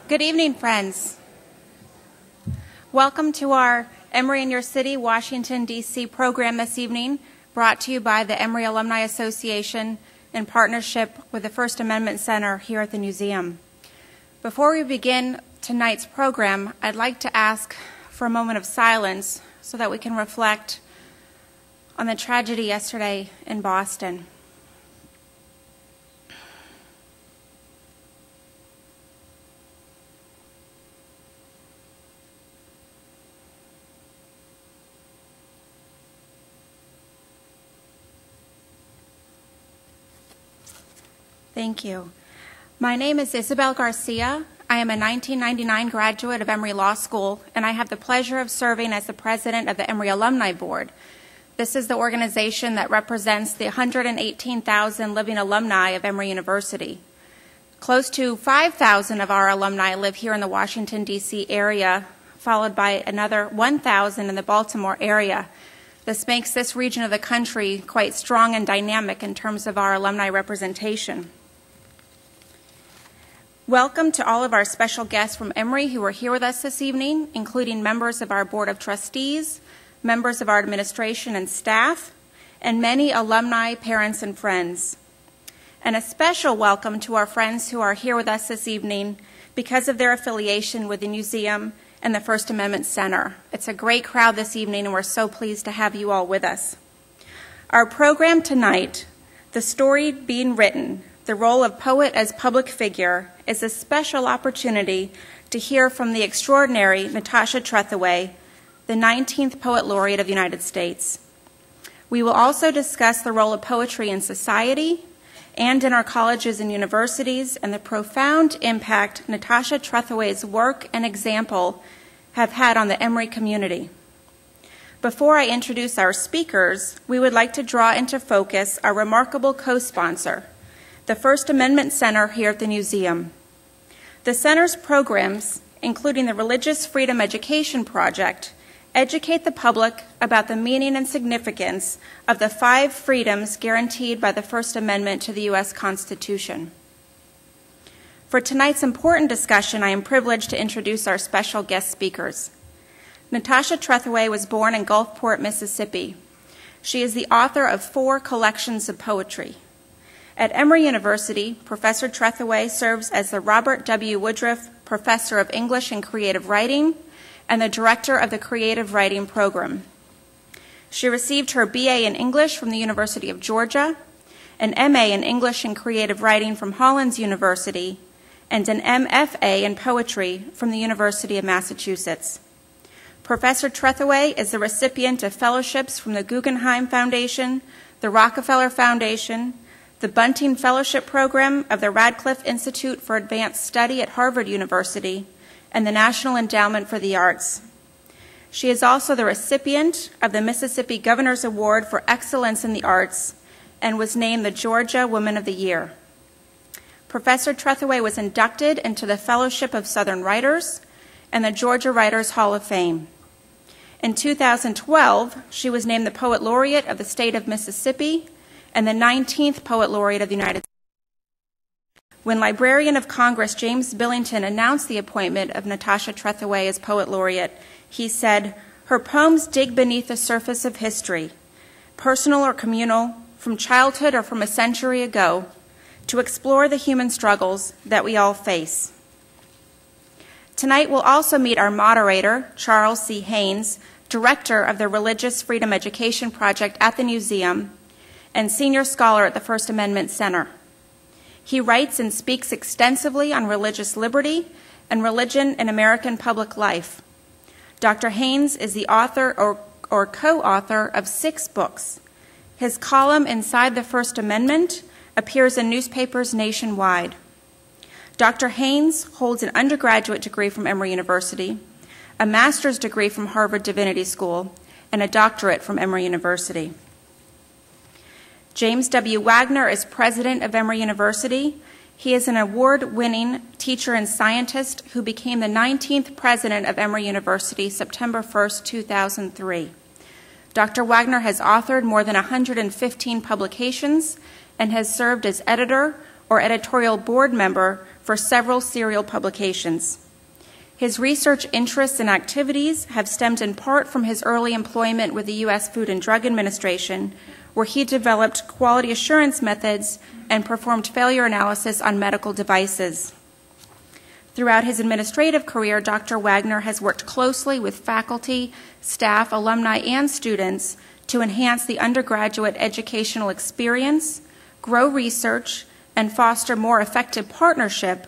Good evening, friends. Welcome to our Emory in Your City, Washington, D.C. program this evening, brought to you by the Emory Alumni Association in partnership with the First Amendment Center here at the Newseum. Before we begin tonight's program, I'd like to ask for a moment of silence so that we can reflect on the tragedy yesterday in Boston. Thank you. My name is Isabel Garcia. I am a 1999 graduate of Emory Law School, and I have the pleasure of serving as the president of the Emory Alumni Board. This is the organization that represents the 118,000 living alumni of Emory University. Close to 5,000 of our alumni live here in the Washington, D.C. area, followed by another 1,000 in the Baltimore area. This makes this region of the country quite strong and dynamic in terms of our alumni representation. Welcome to all of our special guests from Emory who are here with us this evening, including members of our Board of Trustees, members of our administration and staff, and many alumni, parents, and friends. And a special welcome to our friends who are here with us this evening because of their affiliation with the Newseum and the First Amendment Center. It's a great crowd this evening, and we're so pleased to have you all with us. Our program tonight, The Story Being Written, the role of poet as public figure, is a special opportunity to hear from the extraordinary Natasha Trethewey, the 19th Poet Laureate of the United States. We will also discuss the role of poetry in society and in our colleges and universities and the profound impact Natasha Trethewey's work and example have had on the Emory community. Before I introduce our speakers, we would like to draw into focus our remarkable co-sponsor, the First Amendment Center here at the Newseum. The Center's programs, including the Religious Freedom Education Project, educate the public about the meaning and significance of the 5 freedoms guaranteed by the First Amendment to the U.S. Constitution. For tonight's important discussion, I am privileged to introduce our special guest speakers. Natasha Trethewey was born in Gulfport, Mississippi. She is the author of 4 collections of poetry. At Emory University, Professor Trethewey serves as the Robert W. Woodruff Professor of English and Creative Writing and the Director of the Creative Writing Program. She received her BA in English from the University of Georgia, an MA in English and Creative Writing from Hollins University, and an MFA in Poetry from the University of Massachusetts. Professor Trethewey is the recipient of fellowships from the Guggenheim Foundation, the Rockefeller Foundation, the Bunting Fellowship Program of the Radcliffe Institute for Advanced Study at Harvard University, and the National Endowment for the Arts. She is also the recipient of the Mississippi Governor's Award for Excellence in the Arts and was named the Georgia Woman of the Year. Professor Trethewey was inducted into the Fellowship of Southern Writers and the Georgia Writers Hall of Fame. In 2012, she was named the Poet Laureate of the state of Mississippi and the 19th Poet Laureate of the United States. When Librarian of Congress James Billington announced the appointment of Natasha Trethewey as Poet Laureate, he said, "Her poems dig beneath the surface of history, personal or communal, from childhood or from a century ago, to explore the human struggles that we all face." Tonight we'll also meet our moderator, Charles C. Haynes, Director of the Religious Freedom Education Project at the Newseum, and Senior Scholar at the First Amendment Center. He writes and speaks extensively on religious liberty and religion in American public life. Dr. Haynes is the author or co-author of 6 books. His column Inside the First Amendment appears in newspapers nationwide. Dr. Haynes holds an undergraduate degree from Emory University, a master's degree from Harvard Divinity School, and a doctorate from Emory University. James W. Wagner is president of Emory University. He is an award-winning teacher and scientist who became the 19th president of Emory University September 1st, 2003. Dr. Wagner has authored more than 115 publications and has served as editor or editorial board member for several serial publications. His research interests and activities have stemmed in part from his early employment with the U.S. Food and Drug Administration, where he developed quality assurance methods and performed failure analysis on medical devices. Throughout his administrative career, Dr. Wagner has worked closely with faculty, staff, alumni, and students to enhance the undergraduate educational experience, grow research, and foster more effective partnership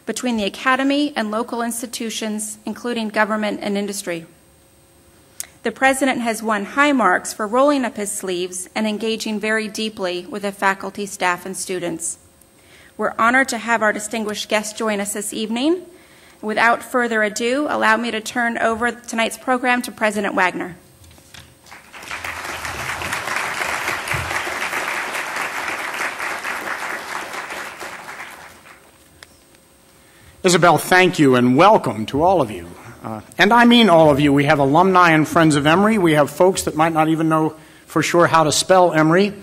between the academy and local institutions, including government and industry. The President has won high marks for rolling up his sleeves and engaging very deeply with the faculty, staff, and students. We're honored to have our distinguished guest join us this evening. Without further ado, allow me to turn over tonight's program to President Wagner. Isabel, thank you and welcome to all of you. And I mean all of you. We have alumni and friends of Emory. We have folks that might not even know for sure how to spell Emory.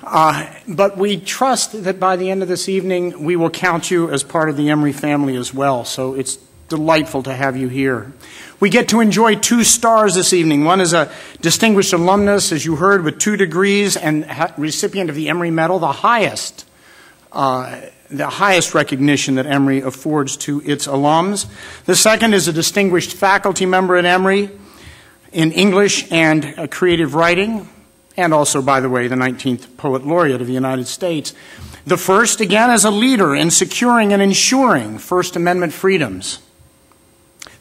But we trust that by the end of this evening, we will count you as part of the Emory family as well. So it's delightful to have you here. We get to enjoy 2 stars this evening. One is a distinguished alumnus, as you heard, with 2 degrees and recipient of the Emory Medal, the highest recognition that Emory affords to its alums. The second is a distinguished faculty member at Emory in English and creative writing, and also, by the way, the 19th Poet Laureate of the United States. The first, again, is a leader in securing and ensuring First Amendment freedoms.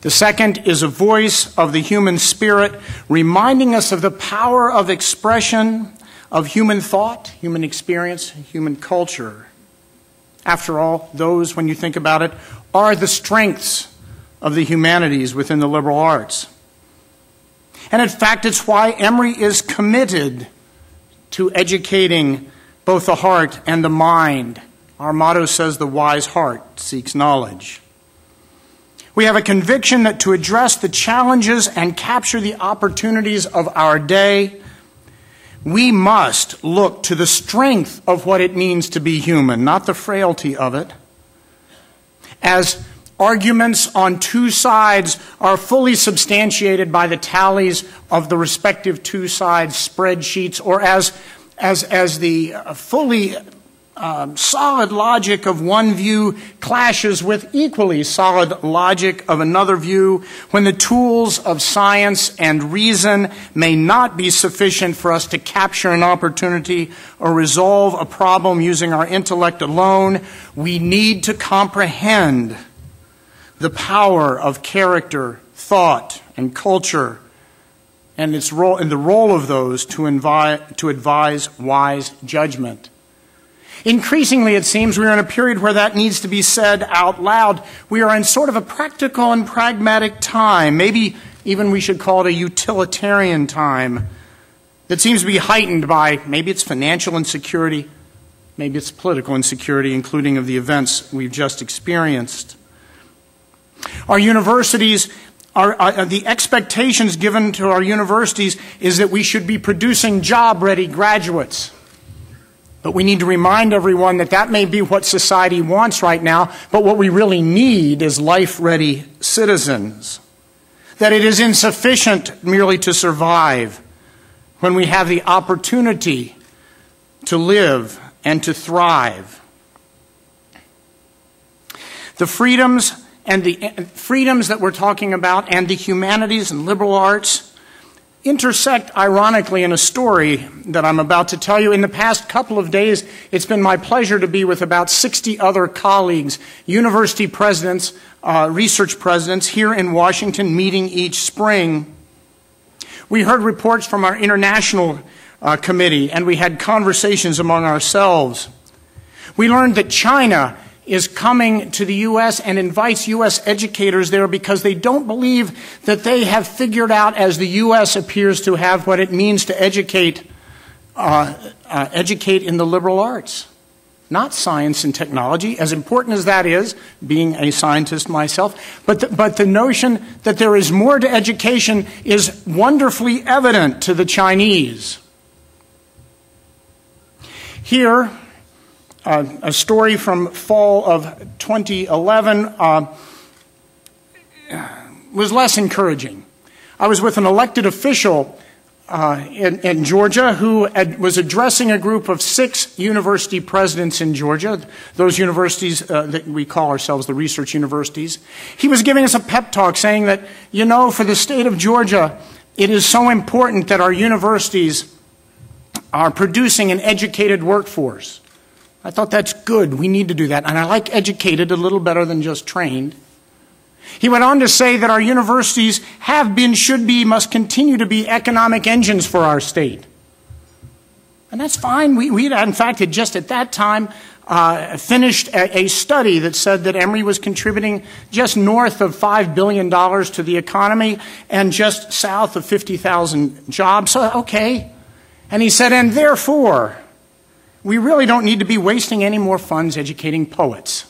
The second is a voice of the human spirit, reminding us of the power of expression of human thought, human experience, human culture. After all, those, when you think about it, are the strengths of the humanities within the liberal arts. And in fact, it's why Emory is committed to educating both the heart and the mind. Our motto says, the wise heart seeks knowledge. We have a conviction that to address the challenges and capture the opportunities of our day, we must look to the strength of what it means to be human, not the frailty of it. As arguments on 2 sides are fully substantiated by the tallies of the respective 2 sides' spreadsheets, or as the fully solid logic of one view clashes with equally solid logic of another view, when the tools of science and reason may not be sufficient for us to capture an opportunity or resolve a problem using our intellect alone, we need to comprehend the power of character, thought, and culture, and its role, and the role of those to advise wise judgment. Increasingly, it seems, we are in a period where that needs to be said out loud. We are in sort of a practical and pragmatic time. Maybe even we should call it a utilitarian time that seems to be heightened by, maybe it's financial insecurity, maybe it's political insecurity, including of the events we've just experienced. Our universities, the expectations given to our universities is that we should be producing job-ready graduates. But we need to remind everyone that that may be what society wants right now, but what we really need is life-ready citizens. That it is insufficient merely to survive when we have the opportunity to live and to thrive. The freedoms that we're talking about and the humanities and liberal arts intersect ironically in a story that I'm about to tell you. In the past couple of days, it's been my pleasure to be with about 60 other colleagues, university presidents, research presidents here in Washington, meeting each spring. We heard reports from our international committee, and we had conversations among ourselves. We learned that China is coming to the U.S. and invites U.S. educators there because they don't believe that they have figured out, as the U.S. appears to have, what it means to educate in the liberal arts. Not science and technology, as important as that is, being a scientist myself, but the notion that there is more to education is wonderfully evident to the Chinese. Here, a story from fall of 2011 was less encouraging. I was with an elected official in Georgia who was addressing a group of 6 university presidents in Georgia, those universities that we call ourselves the research universities. He was giving us a pep talk saying that, you know, for the state of Georgia, it is so important that our universities are producing an educated workforce. I thought that's good. We need to do that. And I like educated a little better than just trained. He went on to say that our universities have been, should be, must continue to be economic engines for our state. And that's fine. We in fact, had just at that time finished a study that said that Emory was contributing just north of $5 billion to the economy and just south of 50,000 jobs. So, okay. And he said, and therefore, we really don't need to be wasting any more funds educating poets.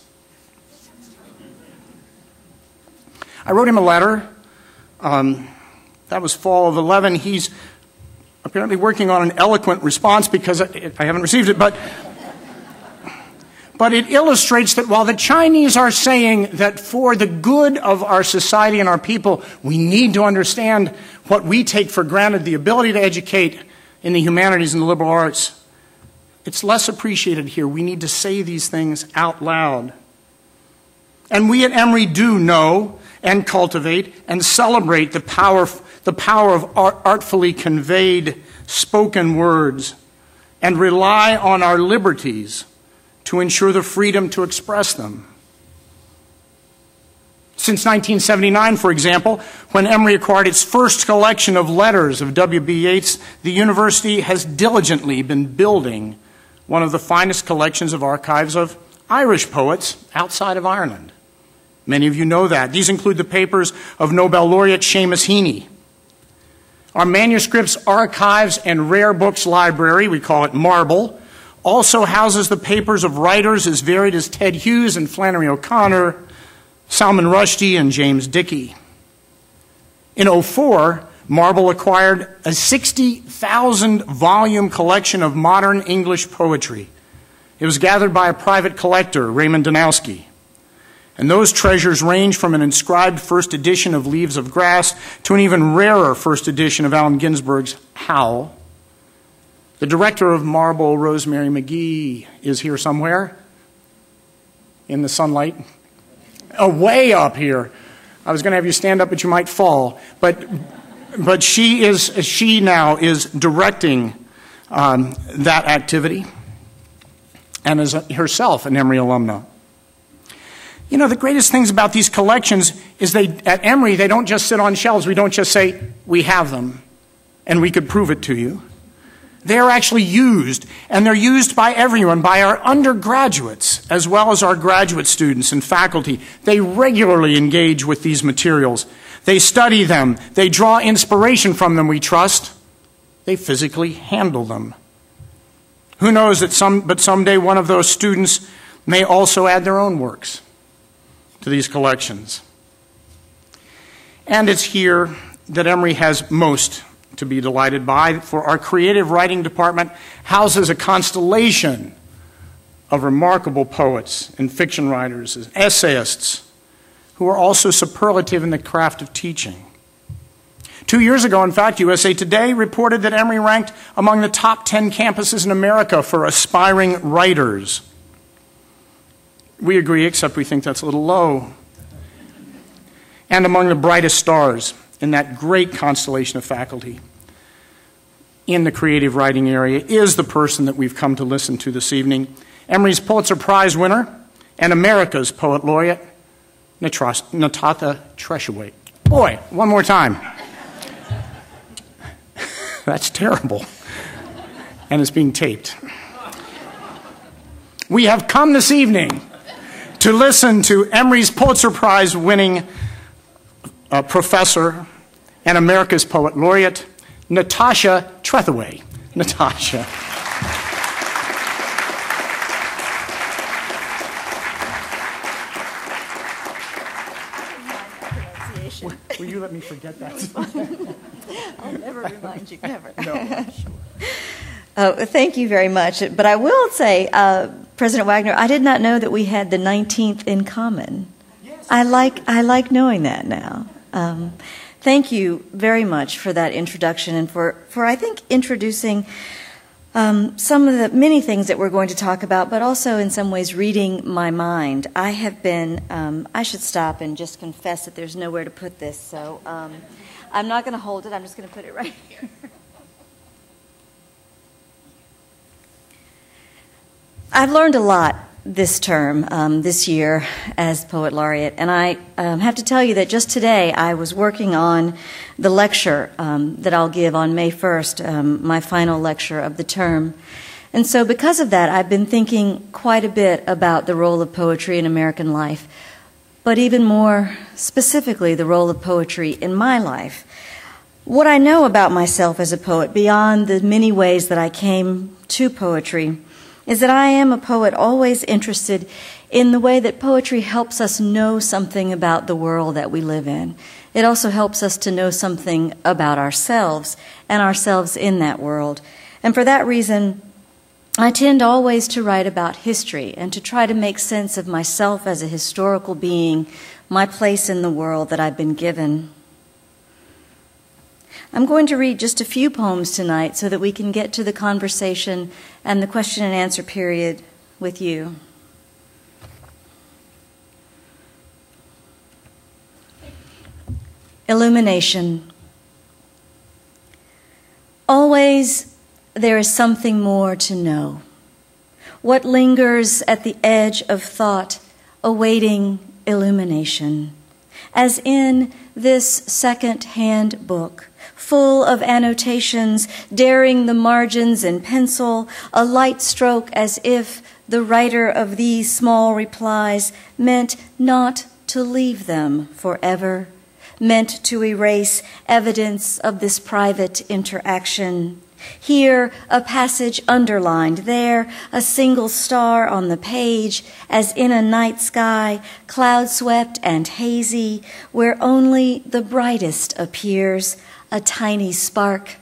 I wrote him a letter. That was fall of 11. He's apparently working on an eloquent response because I haven't received it. But it illustrates that while the Chinese are saying that for the good of our society and our people, we need to understand what we take for granted, the ability to educate in the humanities and the liberal arts, it's less appreciated here. We need to say these things out loud. And we at Emory do know and cultivate and celebrate the power of artfully conveyed spoken words and rely on our liberties to ensure the freedom to express them. Since 1979, for example, when Emory acquired its first collection of letters of W.B. Yeats, the university has diligently been building one of the finest collections of archives of Irish poets outside of Ireland. Many of you know that. These include the papers of Nobel laureate Seamus Heaney. Our manuscripts, archives, and rare books library, we call it Marble, also houses the papers of writers as varied as Ted Hughes and Flannery O'Connor, Salman Rushdie, and James Dickey. In 2004, Marble acquired a 60,000-volume collection of modern English poetry. It was gathered by a private collector, Raymond Donowski. And those treasures range from an inscribed first edition of Leaves of Grass to an even rarer first edition of Allen Ginsberg's Howl. The director of Marble, Rosemary McGee, is here somewhere in the sunlight. Oh, way up here. I was going to have you stand up, but you might fall. But she now is directing that activity and is herself an Emory alumna. You know, the greatest things about these collections is at Emory, they don't just sit on shelves. We don't just say, we have them, and we could prove it to you. They are actually used, and they're used by everyone, by our undergraduates, as well as our graduate students and faculty. They regularly engage with these materials. They study them. They draw inspiration from them, we trust. They physically handle them. Who knows but someday one of those students may also add their own works to these collections. And it's here that Emory has most to be delighted by, for our creative writing department houses a constellation of remarkable poets and fiction writers and essayists who are also superlative in the craft of teaching. 2 years ago, in fact, USA Today reported that Emory ranked among the top 10 campuses in America for aspiring writers. We agree, except we think that's a little low. And among the brightest stars in that great constellation of faculty in the creative writing area is the person that we've come to listen to this evening, Emory's Pulitzer Prize winner and America's Poet Laureate, Natasha Trethewey. Boy, one more time. That's terrible. And it's being taped. We have come this evening to listen to Emory's Pulitzer Prize winning professor and America's Poet Laureate, Natasha Trethewey. Natasha. Will you let me forget that? I'll never remind you, never. No, I'm sure. Thank you very much. But I will say, President Wagner, I did not know that we had the 19th in common. Yes. I like knowing that now. Thank you very much for that introduction and for I think, introducing some of the many things that we're going to talk about, but also in some ways reading my mind. I have been, I should stop and just confess that there's nowhere to put this, so I'm not going to hold it. I'm just going to put it right here. I've learned a lot this term, this year, as Poet Laureate, and I have to tell you that just today I was working on the lecture that I'll give on May 1st, my final lecture of the term. And so because of that, I've been thinking quite a bit about the role of poetry in American life, but even more specifically, the role of poetry in my life. What I know about myself as a poet, beyond the many ways that I came to poetry, is that I am a poet always interested in the way that poetry helps us know something about the world that we live in. It also helps us to know something about ourselves and ourselves in that world. And for that reason, I tend always to write about history and to try to make sense of myself as a historical being, my place in the world that I've been given. I'm going to read just a few poems tonight so that we can get to the conversation and the question and answer period with you. Illumination. Always there is something more to know. What lingers at the edge of thought, awaiting illumination, as in this second-hand book, full of annotations, daring the margins in pencil, a light stroke as if the writer of these small replies meant not to leave them forever, meant to erase evidence of this private interaction. Here, a passage underlined, there, a single star on the page, as in a night sky, cloud-swept and hazy, where only the brightest appears, a tiny spark.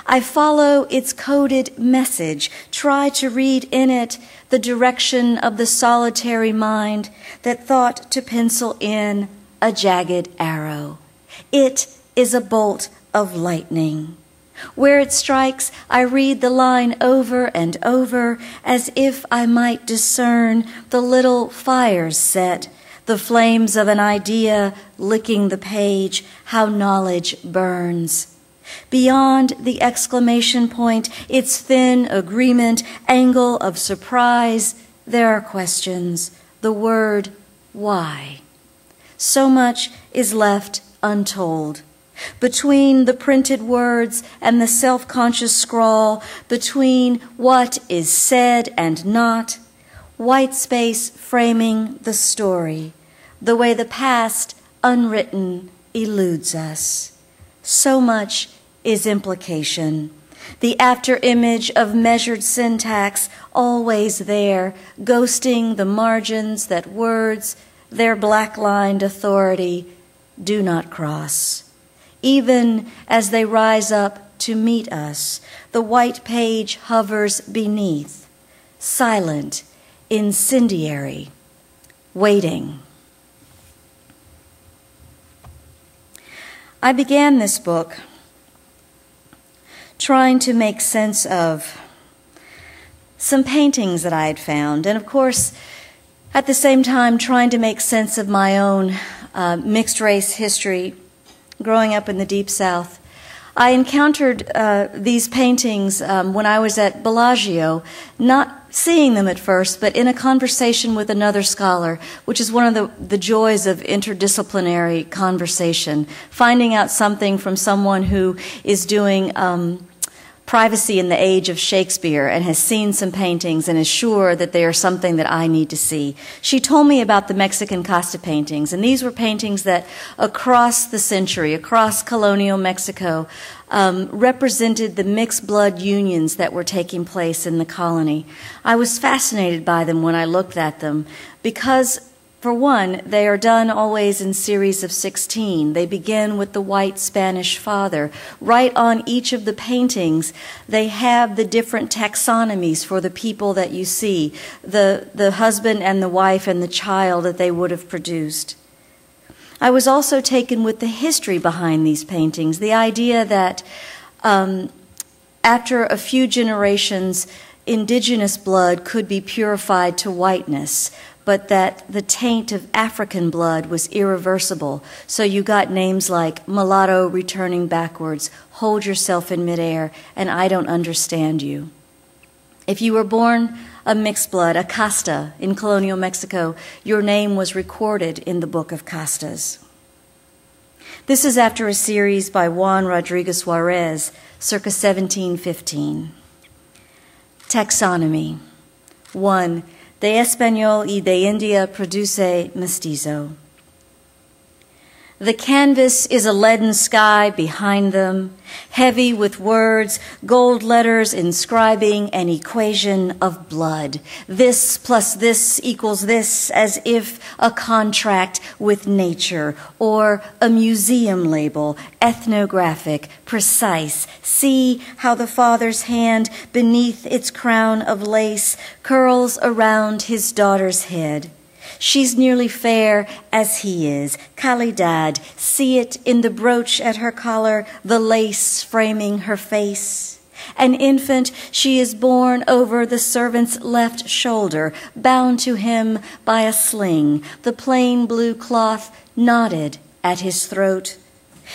I follow its coded message, try to read in it the direction of the solitary mind that thought to pencil in a jagged arrow. It is a bolt of lightning. Where it strikes, I read the line over and over as if I might discern the little fires set, the flames of an idea licking the page, how knowledge burns. Beyond the exclamation point, its thin agreement, angle of surprise, there are questions, the word why. So much is left untold. Between the printed words and the self-conscious scrawl, between what is said and not, white space framing the story, the way the past, unwritten, eludes us. So much is implication. The after-image of measured syntax, always there, ghosting the margins that words, their black-lined authority, do not cross. Even as they rise up to meet us, the white page hovers beneath, silent, incendiary, waiting. I began this book trying to make sense of some paintings that I had found, and of course, at the same time, trying to make sense of my own mixed-race history growing up in the Deep South. I encountered these paintings when I was at Bellagio, not seeing them at first, but in a conversation with another scholar, which is one of the joys of interdisciplinary conversation, finding out something from someone who is doing privacy in the age of Shakespeare and has seen some paintings and is sure that they are something that I need to see. She told me about the Mexican Casta paintings, and these were paintings that across the century, across colonial Mexico, represented the mixed blood unions that were taking place in the colony. I was fascinated by them when I looked at them because For one, they are done always in series of 16. They begin with the white Spanish father. Right on each of the paintings, they have the different taxonomies for the people that you see, the husband and the wife and the child that they would have produced. I was also taken with the history behind these paintings, the idea that after a few generations, indigenous blood could be purified to whiteness, but that the taint of African blood was irreversible. So you got names like mulatto returning backwards, hold yourself in midair, and I don't understand you. If you were born a mixed blood, a Casta, in colonial Mexico, your name was recorded in the book of Castas. This is after a series by Juan Rodriguez Juarez, circa 1715. Taxonomy. 1. De Español y de India produce mestizo. The canvas is a leaden sky behind them, heavy with words, gold letters inscribing an equation of blood. This plus this equals this, as if a contract with nature, or a museum label, ethnographic, precise. See how the father's hand, beneath its crown of lace, curls around his daughter's head. She's nearly fair as he is. Calidad, see it in the brooch at her collar, the lace framing her face. An infant, she is borne over the servant's left shoulder, bound to him by a sling, the plain blue cloth knotted at his throat.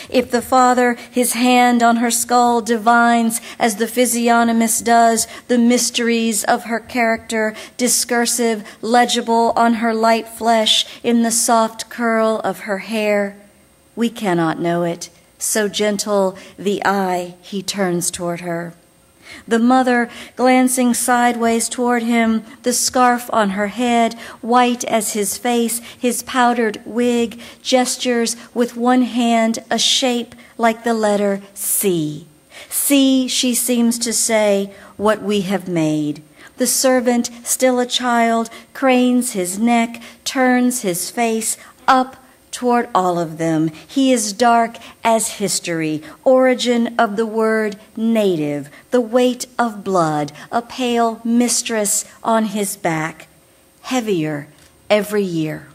If the father, his hand on her skull, divines, as the physiognomist does, the mysteries of her character, discursive, legible on her light flesh, in the soft curl of her hair, we cannot know it, so gentle the eye he turns toward her. The mother, glancing sideways toward him, the scarf on her head, white as his face, his powdered wig, gestures with one hand a shape like the letter C. See, she seems to say, what we have made. The servant, still a child, cranes his neck, turns his face up toward all of them. He is dark as history, origin of the word native, the weight of blood, a pale mistress on his back, heavier every year.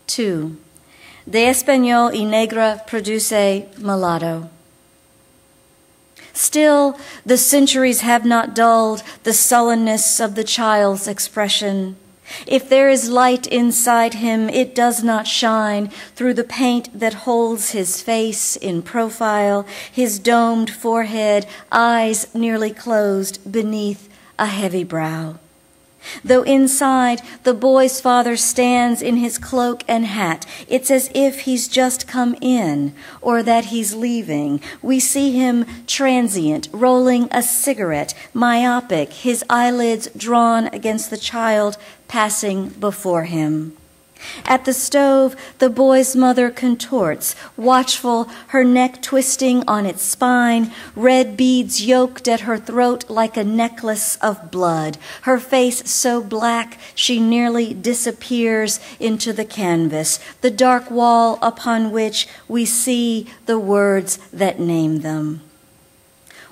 2. De Español y Negra produce mulatto. Still, the centuries have not dulled the sullenness of the child's expression. If there is light inside him, it does not shine through the paint that holds his face in profile, his domed forehead, eyes nearly closed beneath a heavy brow. Though inside, the boy's father stands in his cloak and hat. It's as if he's just come in or that he's leaving. We see him transient, rolling a cigarette, myopic, his eyelids drawn against the child passing before him. At the stove, the boy's mother contorts, watchful, her neck twisting on its spine, red beads yoked at her throat like a necklace of blood, her face so black she nearly disappears into the canvas, the dark wall upon which we see the words that name them.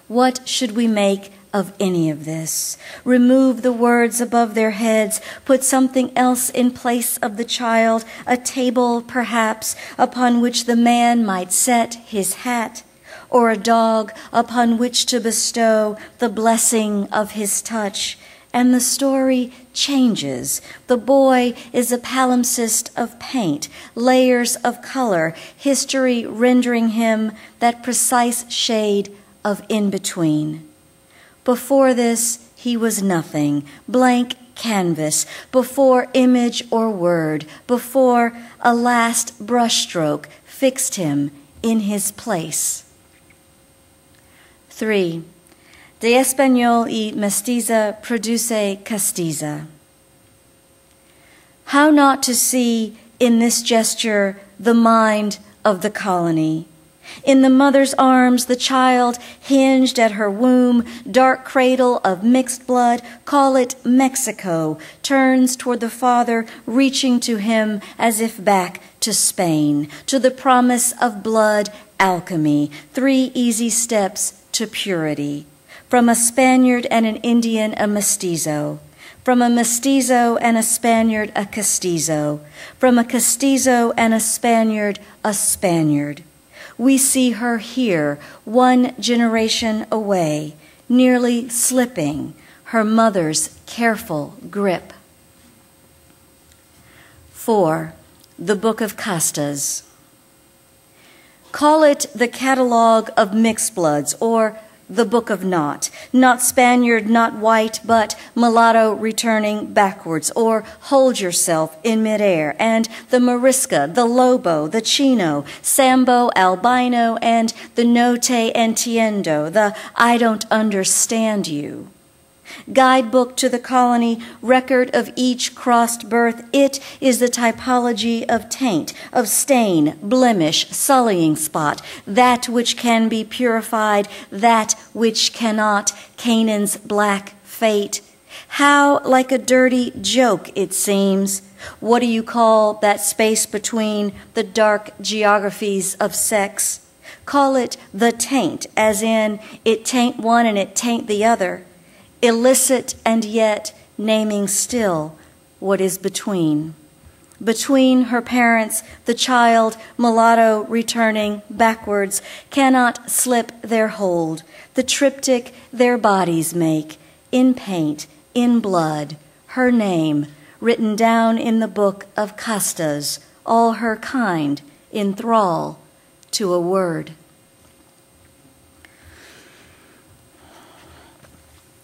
What should we make of any of this? Remove the words above their heads, put something else in place of the child, a table perhaps upon which the man might set his hat, or a dog upon which to bestow the blessing of his touch, and the story changes. The boy is a palimpsest of paint, layers of color, history rendering him that precise shade of in-between. Before this, he was nothing, blank canvas, before image or word, before a last brushstroke fixed him in his place. 3. De Español y Mestiza produce Castiza. How not to see in this gesture the mind of the colony? In the mother's arms, the child hinged at her womb, dark cradle of mixed blood, call it Mexico, turns toward the father, reaching to him as if back to Spain, to the promise of blood alchemy, 3 easy steps to purity. From a Spaniard and an Indian, a mestizo. From a mestizo and a Spaniard, a castizo. From a castizo and a Spaniard, a Spaniard. We see her here, 1 generation away, nearly slipping her mother's careful grip. 4. The Book of Castas. Call it the Catalogue of Mixed Bloods, or the Book of Not Spaniard, not white, but mulatto returning backwards, or hold yourself in midair, and the Morisca, the Lobo, the Chino, Sambo, Albino, and the No te entiendo, the I don't understand you. Guidebook to the colony, record of each crossed birth. It is the typology of taint, of stain, blemish, sullying spot, that which can be purified, that which cannot, Canaan's black fate. How like a dirty joke it seems. What do you call that space between the dark geographies of sex? Call it the taint, as in it taint one and it taint the other. Illicit and yet naming still what is between. Between her parents, the child, mulatto returning backwards, cannot slip their hold. The triptych their bodies make, in paint, in blood, her name, written down in the book of Castas, all her kind, in thrall to a word.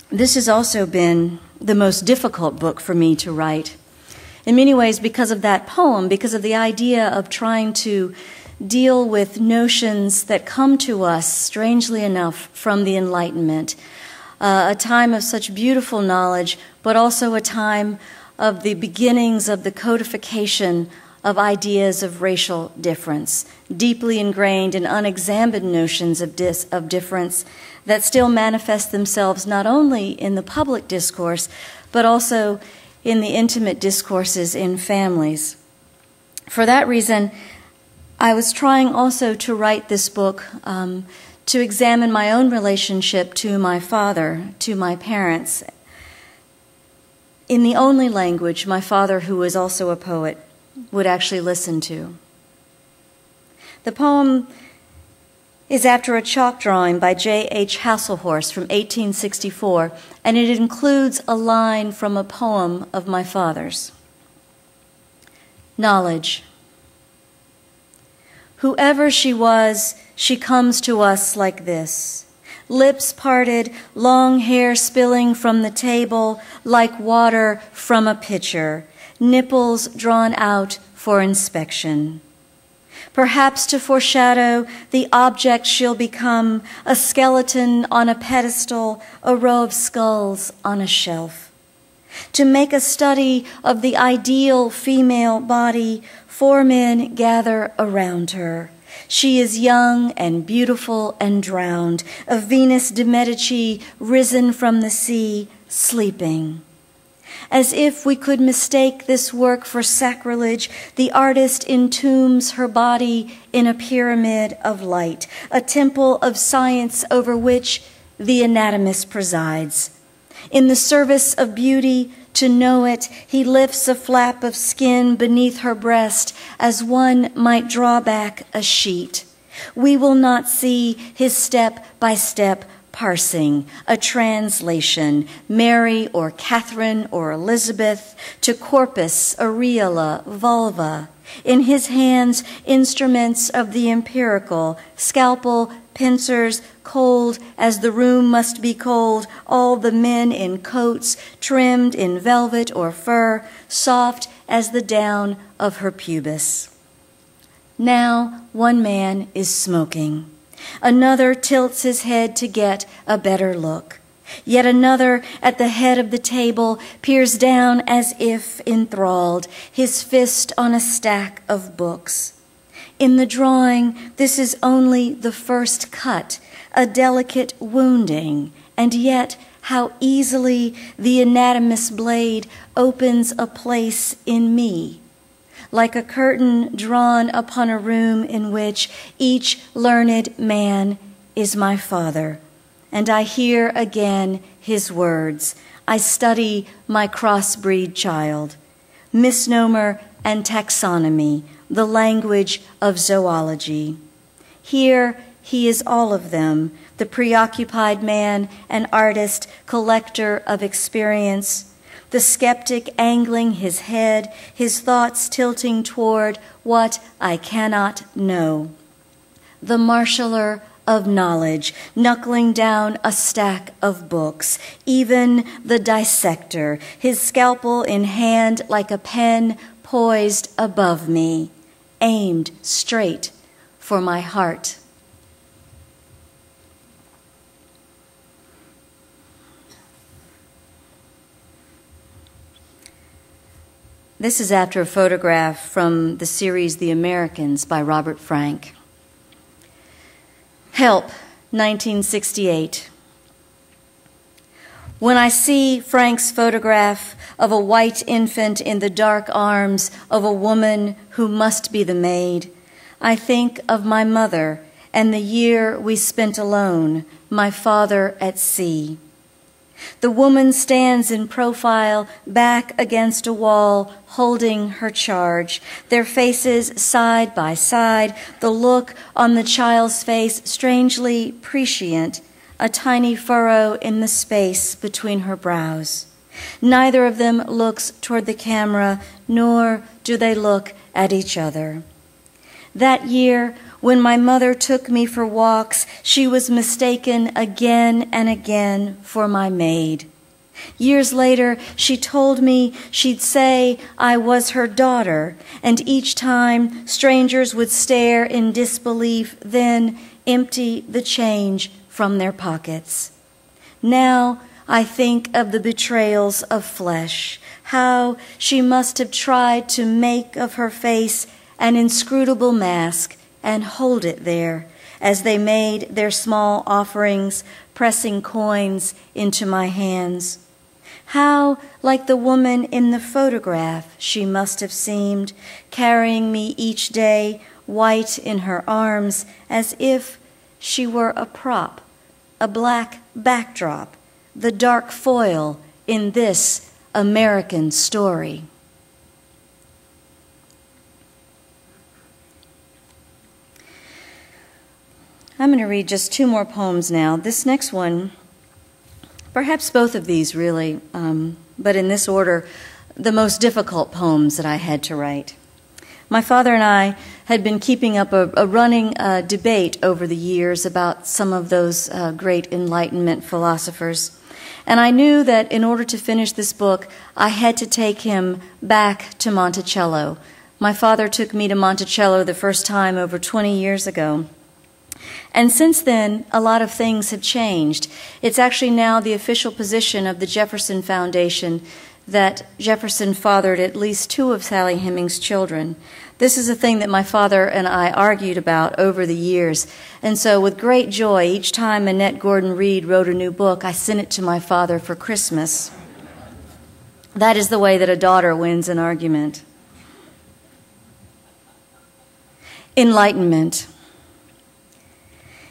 This has also been the most difficult book for me to write. In many ways, because of that poem, because of the idea of trying to deal with notions that come to us, strangely enough, from the Enlightenment, a time of such beautiful knowledge, but also a time of the beginnings of the codification of ideas of racial difference, deeply ingrained in unexamined notions of difference that still manifest themselves not only in the public discourse, but also in the intimate discourses in families. For that reason, I was trying also to write this book to examine my own relationship to my father, to my parents, in the only language my father, who was also a poet, would actually listen to. The poem is after a chalk drawing by J.H. Hasselhorst from 1864, and it includes a line from a poem of my father's. Knowledge. Whoever she was, she comes to us like this. Lips parted, long hair spilling from the table like water from a pitcher, nipples drawn out for inspection. Perhaps to foreshadow the object she'll become, a skeleton on a pedestal, a row of skulls on a shelf. To make a study of the ideal female body, 4 men gather around her. She is young and beautiful and drowned, a Venus de Medici risen from the sea, sleeping. As if we could mistake this work for sacrilege, the artist entombs her body in a pyramid of light, a temple of science over which the anatomist presides. In the service of beauty, to know it, he lifts a flap of skin beneath her breast as one might draw back a sheet. We will not see his step-by-step parsing, a translation, Mary or Catherine or Elizabeth, to corpus, areola, vulva. In his hands, instruments of the empirical, scalpel, pincers, cold as the room must be cold, all the men in coats trimmed in velvet or fur, soft as the down of her pubis. Now 1 man is smoking. Another tilts his head to get a better look. Yet another at the head of the table peers down as if enthralled, his fist on a stack of books. In the drawing, this is only the first cut, a delicate wounding, and yet how easily the anatomist's blade opens a place in me, like a curtain drawn upon a room in which each learned man is my father. And I hear again his words. I study my crossbreed child. Misnomer and taxonomy, the language of zoology. Here he is all of them, the preoccupied man, an artist, collector of experience, the skeptic angling his head, his thoughts tilting toward what I cannot know, the marshaller of knowledge, knuckling down a stack of books, even the dissector, his scalpel in hand like a pen poised above me, aimed straight for my heart. This is after a photograph from the series The Americans by Robert Frank. Help, 1968. When I see Frank's photograph of a white infant in the dark arms of a woman who must be the maid, I think of my mother and the year we spent alone, my father at sea. The woman stands in profile, back against a wall, holding her charge, their faces side by side, the look on the child's face strangely prescient, a tiny furrow in the space between her brows. Neither of them looks toward the camera, nor do they look at each other. That year, when my mother took me for walks, she was mistaken again and again for my maid. Years later, she told me she'd say I was her daughter, and each time strangers would stare in disbelief, then empty the change from their pockets. Now I think of the betrayals of flesh, how she must have tried to make of her face an inscrutable mask and hold it there as they made their small offerings, pressing coins into my hands. How like the woman in the photograph she must have seemed, carrying me each day, white in her arms, as if she were a prop, a black backdrop, the dark foil in this American story. I'm going to read just two more poems now. This next one, perhaps both of these really, but in this order, the most difficult poems that I had to write. My father and I had been keeping up a running debate over the years about some of those great Enlightenment philosophers. And I knew that in order to finish this book, I had to take him back to Monticello. My father took me to Monticello the first time over 20 years ago. And since then, a lot of things have changed. It's actually now the official position of the Jefferson Foundation that Jefferson fathered at least two of Sally Hemings' children. This is a thing that my father and I argued about over the years. And so with great joy, each time Annette Gordon Reed wrote a new book, I sent it to my father for Christmas. That is the way that a daughter wins an argument. Enlightenment.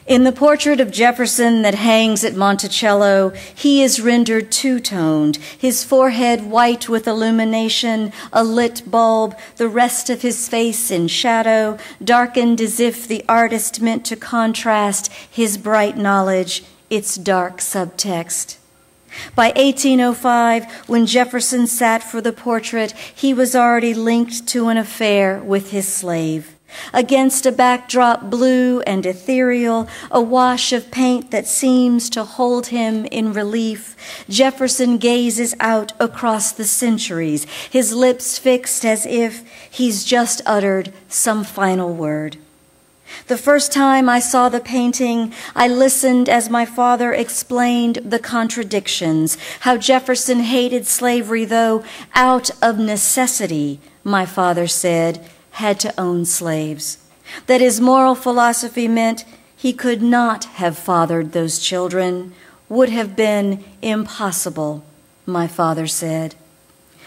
In the portrait of Jefferson that hangs at Monticello, he is rendered two-toned, his forehead white with illumination, a lit bulb, the rest of his face in shadow, darkened as if the artist meant to contrast his bright knowledge, its dark subtext. By 1805, when Jefferson sat for the portrait, he was already linked to an affair with his slave. Against a backdrop blue and ethereal, a wash of paint that seems to hold him in relief, Jefferson gazes out across the centuries, his lips fixed as if he's just uttered some final word. The first time I saw the painting, I listened as my father explained the contradictions, how Jefferson hated slavery, though out of necessity, my father said, had to own slaves. that his moral philosophy meant he could not have fathered those children, would have been impossible, my father said.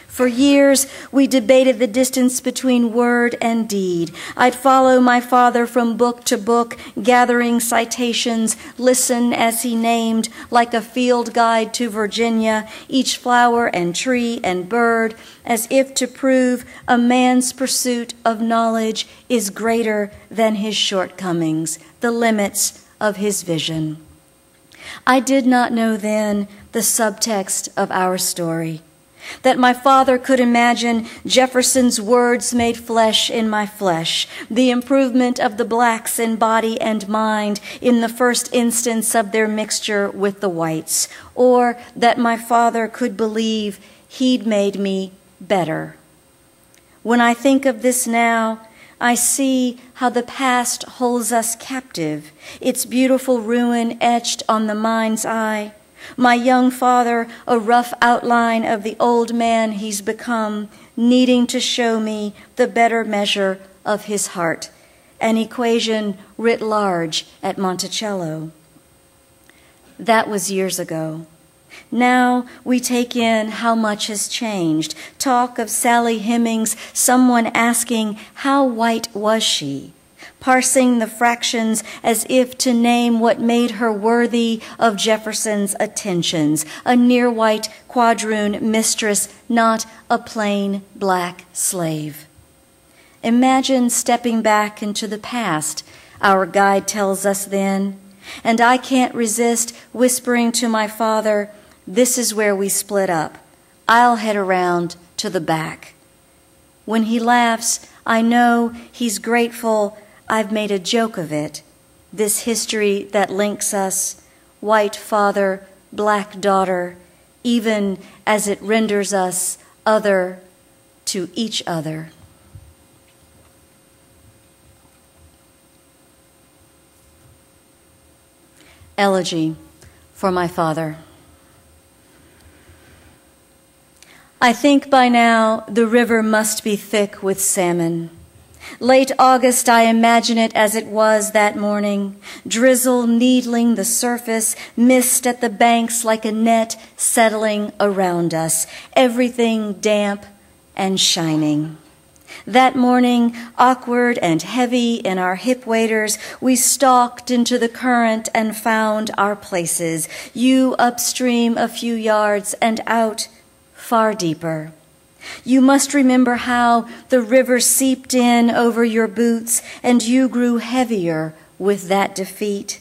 For years, we debated the distance between word and deed. I'd follow my father from book to book, gathering citations, listen as he named, like a field guide to Virginia, each flower and tree and bird, as if to prove a man's pursuit of knowledge is greater than his shortcomings, the limits of his vision. I did not know then the subtext of our story, that my father could imagine Jefferson's words made flesh in my flesh, the improvement of the blacks in body and mind in the first instance of their mixture with the whites, or that my father could believe he'd made me better. When I think of this now, I see how the past holds us captive, its beautiful ruin etched on the mind's eye. My young father, a rough outline of the old man he's become, needing to show me the better measure of his heart, an equation writ large at Monticello. That was years ago. Now we take in how much has changed. Talk of Sally Hemings, someone asking, how white was she? Parsing the fractions as if to name what made her worthy of Jefferson's attentions, a near-white quadroon mistress, not a plain black slave. Imagine stepping back into the past, our guide tells us then, and I can't resist whispering to my father, this is where we split up. I'll head around to the back. When he laughs, I know he's grateful I've made a joke of it, this history that links us, white father, black daughter, even as it renders us other to each other. Elegy for my father. I think by now the river must be thick with salmon. Late August, I imagine it as it was that morning, drizzle needling the surface, mist at the banks like a net settling around us, everything damp and shining. That morning, awkward and heavy in our hip waders, we stalked into the current and found our places, you upstream a few yards and out far deeper. You must remember how the river seeped in over your boots and you grew heavier with that defeat.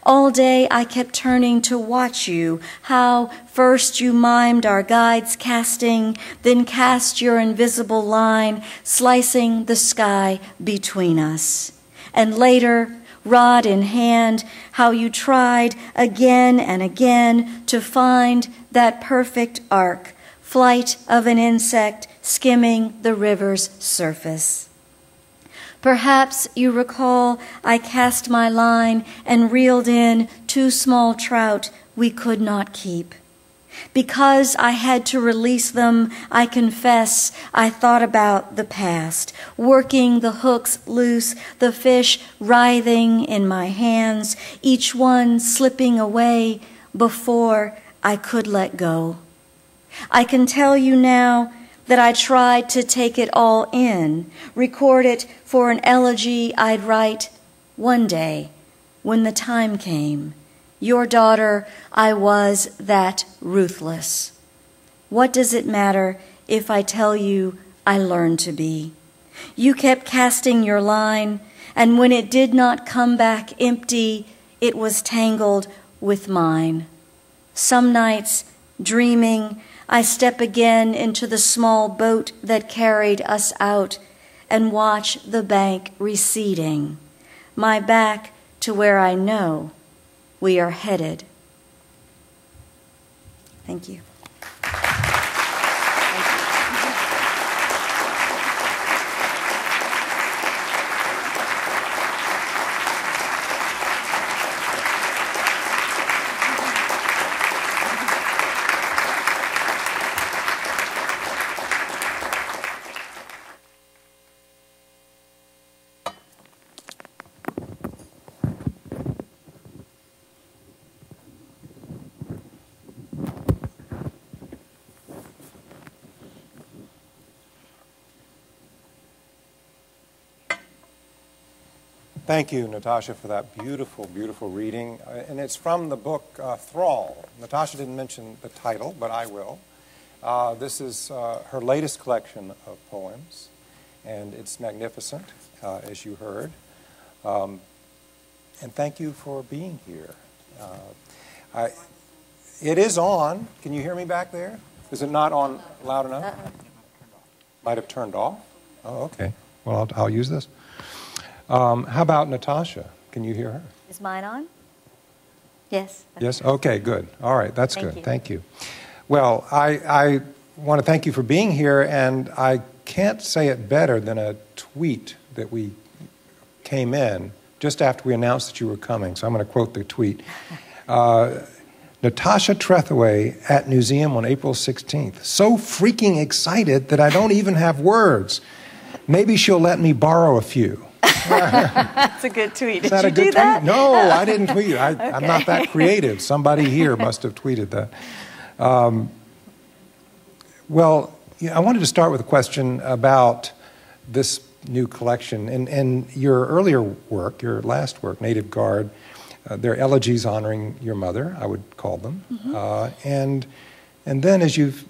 All day I kept turning to watch you, how first you mimed our guide's casting, then cast your invisible line, slicing the sky between us. And later, rod in hand, how you tried again and again to find that perfect arc, flight of an insect skimming the river's surface. Perhaps you recall I cast my line and reeled in 2 small trout we could not keep. Because I had to release them, I confess I thought about the past, working the hooks loose, the fish writhing in my hands, each one slipping away before I could let go. I can tell you now that I tried to take it all in, record it for an elegy I'd write one day when the time came. Your daughter, I was that ruthless. What does it matter if I tell you I learned to be? You kept casting your line, and when it did not come back empty, it was tangled with mine. Some nights, dreaming, I step again into the small boat that carried us out and watch the bank receding, my back to where I know we are headed. Thank you. Thank you, Natasha, for that beautiful, beautiful reading. And it's from the book Thrall. Natasha didn't mention the title, but I will. This is her latest collection of poems, and it's magnificent, as you heard. And thank you for being here. It is on. Can you hear me back there? Is it not on loud enough? Might have turned off. Oh, okay. Well, I'll use this. How about Natasha? Can you hear her? Is mine on? Yes. Yes? Okay, good. All right, that's good. You. Thank you. Well, I want to thank you for being here, and I can't say it better than a tweet that we came in just after we announced that you were coming. So I'm going to quote the tweet. Natasha Trethewey at Newseum on April 16th. So freaking excited that I don't even have words. Maybe she'll let me borrow a few. That's a good tweet. Did you do that? No, I didn't tweet. I'm not that creative. Somebody here must have tweeted that. Well, I wanted to start with a question about this new collection. In your earlier work, your last work, Native Guard, they're elegies honoring your mother, I would call them. And then, as you've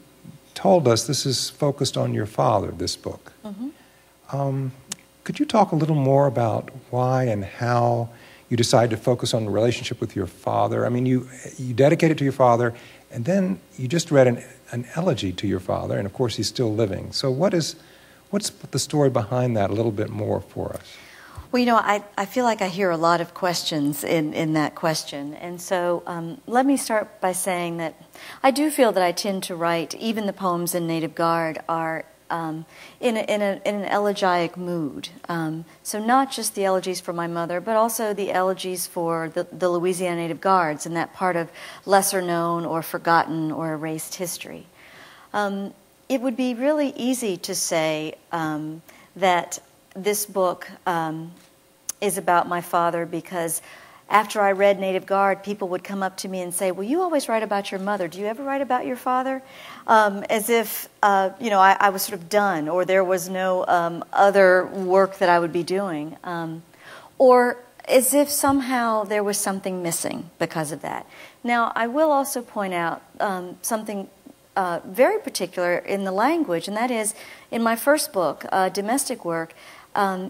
told us, this is focused on your father, this book. Could you talk a little more about why and how you decided to focus on the relationship with your father? I mean, you dedicate it to your father, and then you just read an elegy to your father, and of course he's still living. So what's the story behind that a little bit more for us? Well, you know, I feel like I hear a lot of questions in that question. And so let me start by saying that I do feel that I tend to write, even the poems in Native Guard are in an elegiac mood. So not just the elegies for my mother, but also the elegies for the Louisiana Native Guards and that part of lesser known or forgotten or erased history. It would be really easy to say that this book is about my father because after I read Native Guard, people would come up to me and say, well, you always write about your mother. Do you ever write about your father? As if, I was sort of done or there was no other work that I would be doing. Or as if somehow there was something missing because of that. Now, I will also point out something very particular in the language, and that is in my first book, Domestic Work,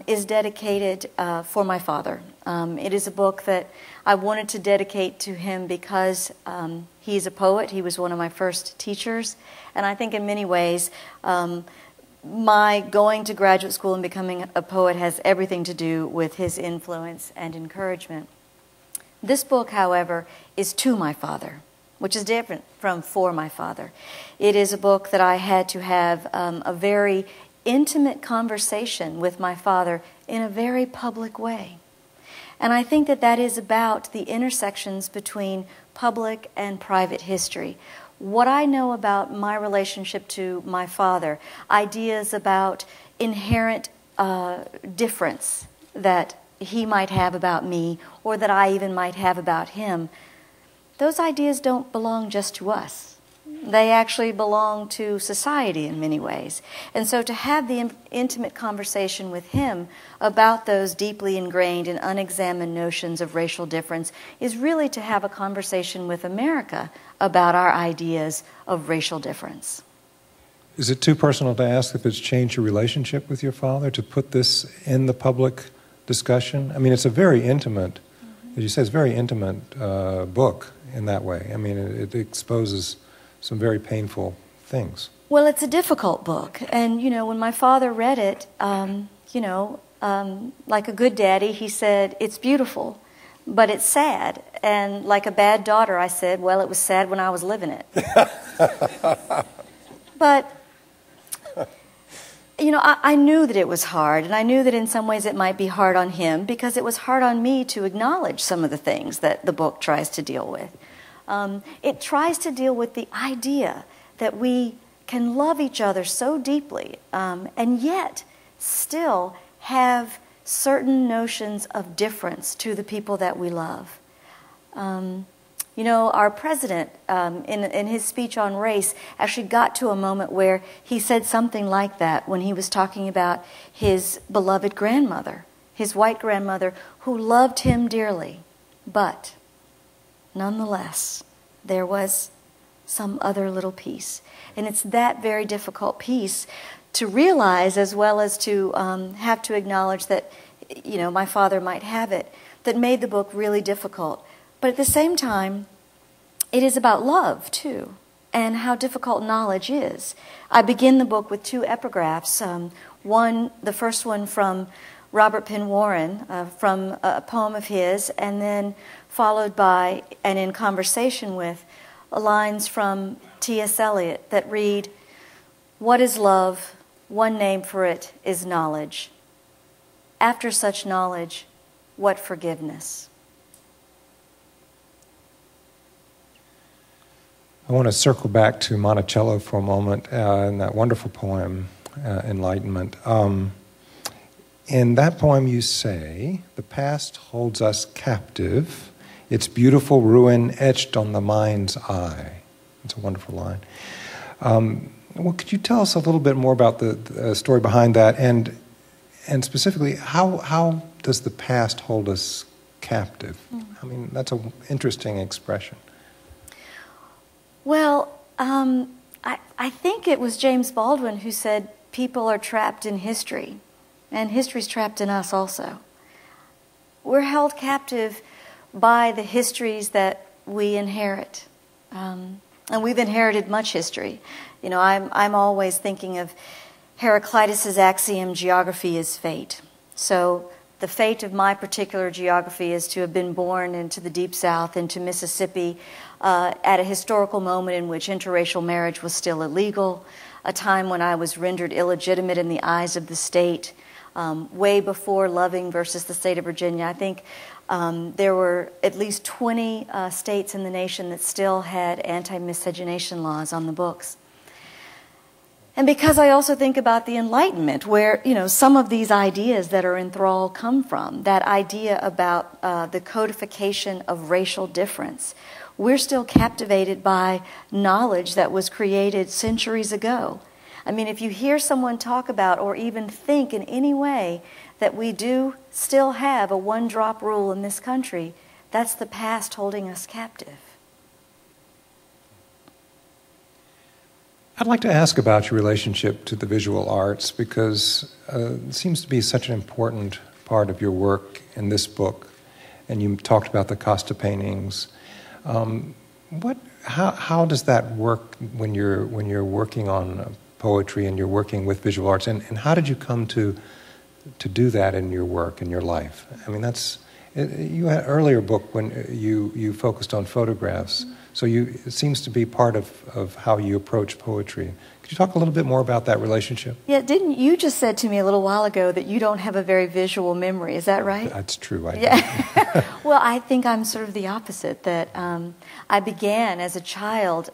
is dedicated for my father. It is a book that I wanted to dedicate to him because he's a poet. He was one of my first teachers. And I think in many ways, my going to graduate school and becoming a poet has everything to do with his influence and encouragement. This book, however, is to my father, which is different from for my father. It is a book that I had to have a very intimate conversation with my father in a very public way. And I think that that is about the intersections between public and private history. What I know about my relationship to my father, ideas about inherent difference that he might have about me or that I even might have about him, those ideas don't belong just to us. They actually belong to society in many ways. And so to have the intimate conversation with him about those deeply ingrained and unexamined notions of racial difference is really to have a conversation with America about our ideas of racial difference. Is it too personal to ask if it's changed your relationship with your father to put this in the public discussion? I mean, it's a very intimate, as you said, it's a very intimate book in that way. I mean, it exposes some very painful things. Well, it's a difficult book. And, when my father read it, like a good daddy, he said, it's beautiful, but it's sad. And like a bad daughter, I said, well, it was sad when I was living it. But, I knew that it was hard, and I knew that in some ways it might be hard on him because it was hard on me to acknowledge some of the things that the book tries to deal with. It tries to deal with the idea that we can love each other so deeply and yet still have certain notions of difference to the people that we love. Our president, in his speech on race, actually got to a moment where he said something like that when he was talking about his beloved grandmother. his white grandmother, who loved him dearly. But, nonetheless, there was some other little piece. And it's that very difficult piece to realize, as well as to have to acknowledge that, my father might have it, that made the book really difficult. But at the same time, it is about love, too, and how difficult knowledge is. I begin the book with two epigraphs. The first one from Robert Penn Warren, from a poem of his, and then followed by, and in conversation with, lines from T.S. Eliot that read, "What is love? One name for it is knowledge. After such knowledge, what forgiveness?" I want to circle back to Monticello for a moment in that wonderful poem, Enlightenment. In that poem you say, "The past holds us captive, its beautiful ruin etched on the mind's eye." It's a wonderful line. Well, could you tell us a little bit more about the story behind that, and specifically, how does the past hold us captive? I mean, that's an interesting expression. Well, I think it was James Baldwin who said people are trapped in history, and history's trapped in us also. We're held captive by the histories that we inherit, and we've inherited much history. I'm always thinking of Heraclitus's axiom, geography is fate. So the fate of my particular geography is to have been born into the Deep South, into Mississippi, at a historical moment in which interracial marriage was still illegal, a time when I was rendered illegitimate in the eyes of the state, way before Loving versus the state of Virginia. I think there were at least 20 states in the nation that still had anti-miscegenation laws on the books. And because I also think about the Enlightenment, where, some of these ideas that are enthralled come from, that idea about the codification of racial difference. We're still captivated by knowledge that was created centuries ago. I mean, if you hear someone talk about or even think in any way that we do still have a one-drop rule in this country, that's the past holding us captive. I'd like to ask about your relationship to the visual arts, because it seems to be such an important part of your work in this book. And you talked about the Casta paintings. How does that work when you're working on poetry and you're working with visual arts? And how did you come to do that in your work, in your life? I mean, you had an earlier book when you focused on photographs. So it seems to be part of how you approach poetry. Could you talk a little bit more about that relationship? Yeah, didn't you just said to me a little while ago that you don't have a very visual memory? Is that right? That's true. Yeah. Well, I think I'm sort of the opposite. That I began as a child.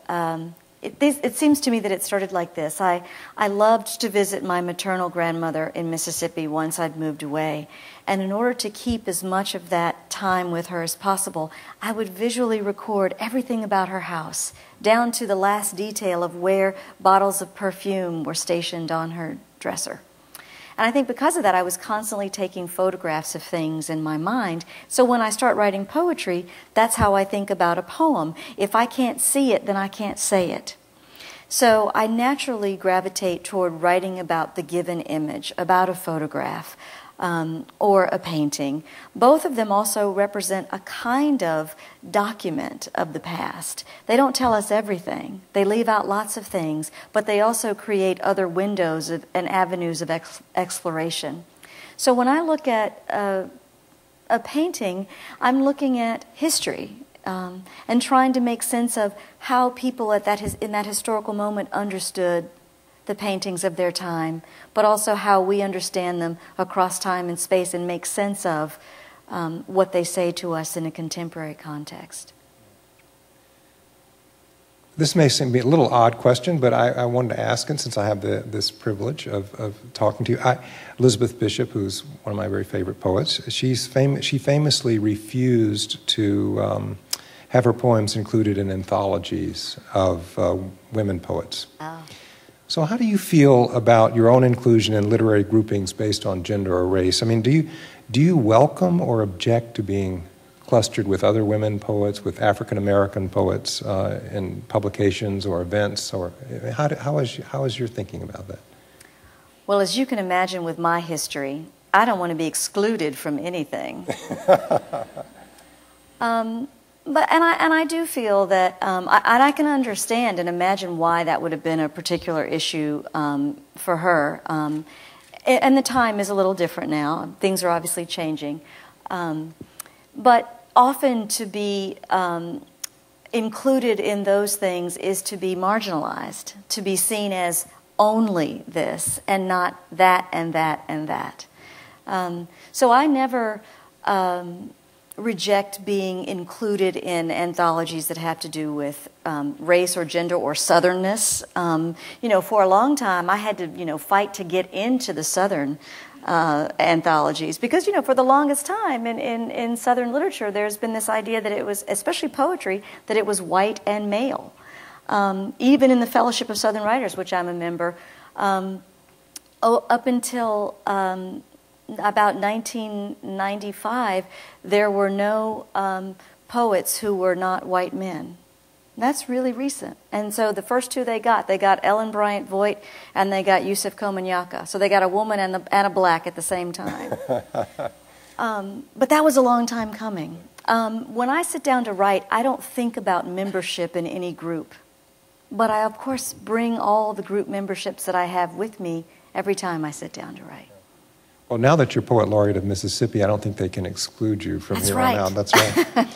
It seems to me that it started like this. I loved to visit my maternal grandmother in Mississippi once I'd moved away. And in order to keep as much of that time with her as possible, I would visually record everything about her house, down to the last detail of where bottles of perfume were stationed on her dresser. And I think because of that, I was constantly taking photographs of things in my mind. So when I start writing poetry, that's how I think about a poem. If I can't see it, then I can't say it. So I naturally gravitate toward writing about the given image, about a photograph, or a painting. Both of them also represent a kind of document of the past. They don't tell us everything. They leave out lots of things, but they also create other windows and avenues of exploration. So when I look at a painting, I'm looking at history and trying to make sense of how people in that historical moment understood the paintings of their time, but also how we understand them across time and space and make sense of what they say to us in a contemporary context. This may seem to be a little odd question, but I wanted to ask it since I have this privilege of talking to you. Elizabeth Bishop, who's one of my very favorite poets, she famously refused to have her poems included in anthologies of women poets. Oh. So how do you feel about your own inclusion in literary groupings based on gender or race? I mean, do Do you welcome or object to being clustered with other women poets, with African American poets in publications or events? Or how is your thinking about that? Well, as you can imagine with my history, I don't want to be excluded from anything. I do feel that, I can understand and imagine why that would have been a particular issue for her. And the time is a little different now. Things are obviously changing. But often to be included in those things is to be marginalized, to be seen as only this and not that and that and that. So I never reject being included in anthologies that have to do with race or gender or southernness. For a long time I had to, fight to get into the Southern anthologies because, for the longest time in Southern literature there's been this idea that it was, especially poetry, that it was white and male. Even in the Fellowship of Southern Writers, which I'm a member, up until about 1995, there were no poets who were not white men. That's really recent. And so the first two they got Ellen Bryant Voigt and they got Yusuf Komunyakaa. So they got a woman and a black at the same time. But that was a long time coming. When I sit down to write, I don't think about membership in any group. But I, of course, bring all the group memberships that I have with me every time I sit down to write. Well, now that you're Poet Laureate of Mississippi, I don't think they can exclude you from here on out. That's right.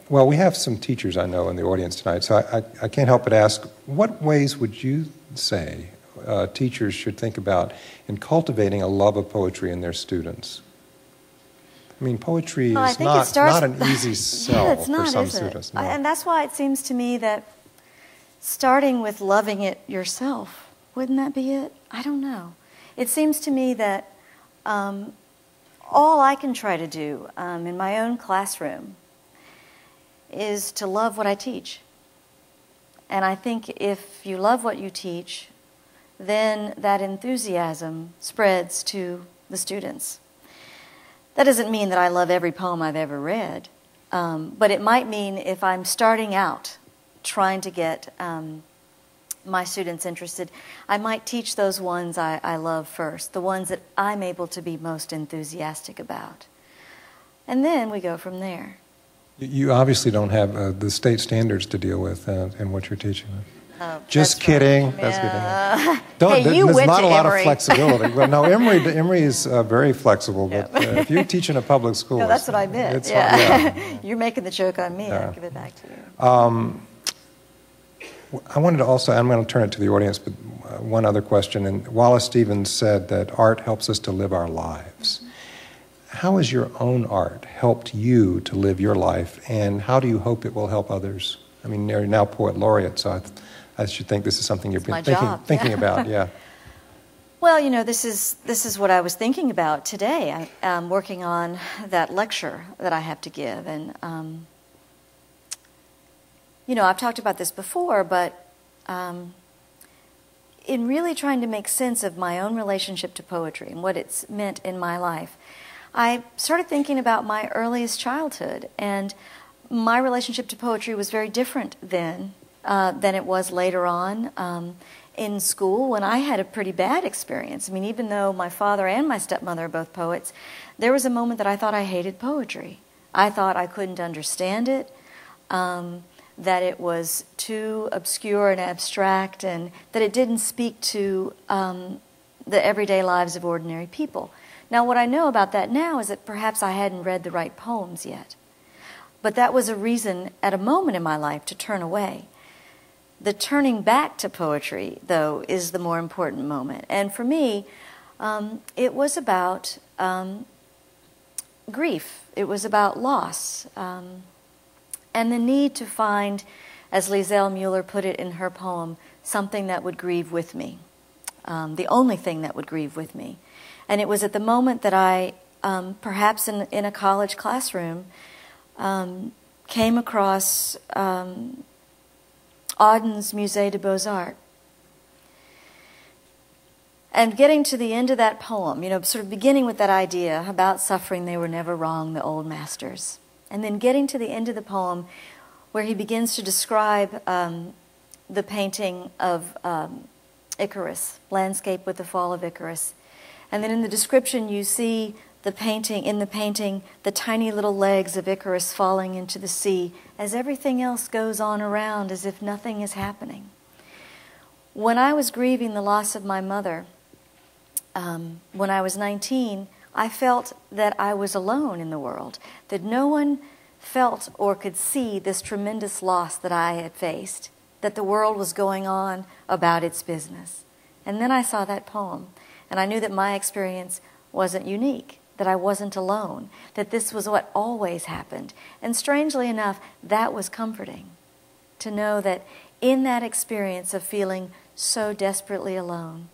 Well, we have some teachers I know in the audience tonight, so I can't help but ask, what ways would you say teachers should think about in cultivating a love of poetry in their students? I mean, poetry is not an easy sell for some students. No. And that's why it seems to me that starting with loving it yourself, wouldn't that be it? I don't know. It seems to me that all I can try to do in my own classroom is to love what I teach. And I think if you love what you teach, then that enthusiasm spreads to the students. That doesn't mean that I love every poem I've ever read, but it might mean if I'm starting out trying to get my students interested, I might teach those ones I love first, the ones that I'm able to be most enthusiastic about. And then we go from there. You obviously don't have the state standards to deal with in what you're teaching. Just kidding. Right. That's kidding. There's not a lot of flexibility. Well, no, Emory is very flexible, but if you teach in a public school... No, that's what I meant. You're making the joke on me. I'll give it back to you. I wanted to also, I'm going to turn it to the audience, but one other question. And Wallace Stevens said that art helps us to live our lives. How has your own art helped you to live your life, and how do you hope it will help others? I mean, you're now Poet Laureate, so I should think this is something you've been thinking about. Yeah. Well, this is what I was thinking about today. I'm working on that lecture that I have to give, and I've talked about this before, but in really trying to make sense of my own relationship to poetry and what it's meant in my life, I started thinking about my earliest childhood, and my relationship to poetry was very different then than it was later on in school when I had a pretty bad experience. I mean, even though my father and my stepmother are both poets, there was a moment that I thought I hated poetry. I thought I couldn't understand it, that it was too obscure and abstract, and that it didn't speak to the everyday lives of ordinary people. Now, what I know about that now is that perhaps I hadn't read the right poems yet. But that was a reason at a moment in my life to turn away. The turning back to poetry, though, is the more important moment. And for me, it was about grief. It was about loss. And the need to find, as Liesl Mueller put it in her poem, something that would grieve with me. The only thing that would grieve with me. And it was at the moment that I, perhaps in a college classroom, came across Auden's Musée des Beaux-Arts. And getting to the end of that poem, you know, sort of beginning with that idea about suffering, they were never wrong, the old masters. And then getting to the end of the poem where he begins to describe the painting of Icarus, landscape with the fall of Icarus. And then in the description you see the painting, the tiny little legs of Icarus falling into the sea as everything else goes on around as if nothing is happening. When I was grieving the loss of my mother, when I was 19, I felt that I was alone in the world, that no one felt or could see this tremendous loss that I had faced, that the world was going on about its business. And then I saw that poem, and I knew that my experience wasn't unique, that I wasn't alone, that this was what always happened. And strangely enough, that was comforting, to know that in that experience of feeling so desperately alone,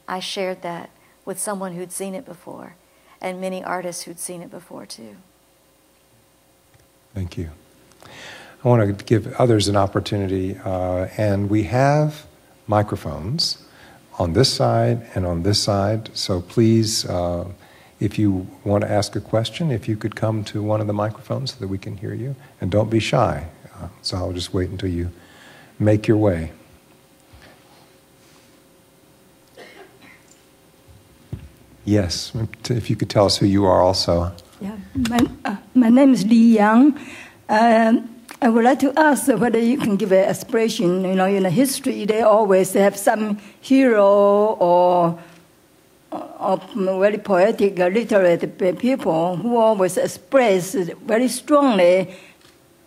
I shared that with someone who'd seen it before, and many artists who'd seen it before too. Thank you. I want to give others an opportunity, and we have microphones on this side and on this side, so please, if you want to ask a question, if you could come to one of the microphones so that we can hear you, and don't be shy. So I'll just wait until you make your way. Yes, if you could tell us who you are also. Yeah, my name is Li Yang. I would like to ask whether you can give an expression. You know, in the history, they always have some hero or very poetic, literate people who always express very strongly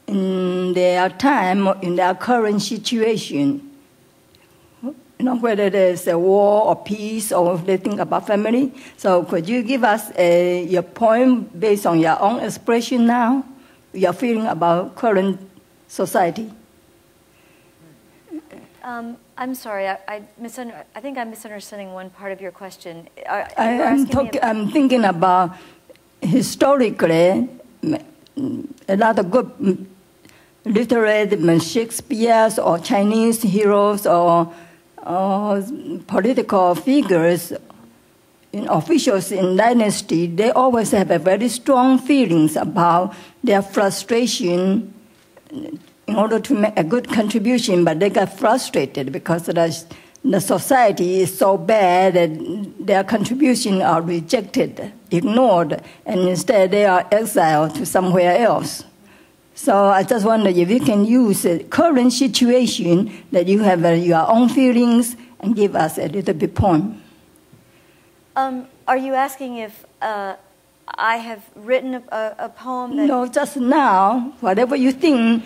in their time, in their current situation. You know, whether there's a war or peace or they think about family. So could you give us your poem based on your own expression now, your feeling about current society? I'm sorry, I think I'm misunderstanding one part of your question. I'm thinking about historically a lot of good literate Shakespeare or Chinese heroes or political figures, officials in dynasty, they always have a very strong feelings about their frustration in order to make a good contribution, but they got frustrated because the society is so bad that their contributions are rejected, ignored, and instead they are exiled to somewhere else. So I just wonder if you can use the current situation that you have your own feelings and give us a little bit poem. Are you asking if I have written a poem that... No, just now, whatever you think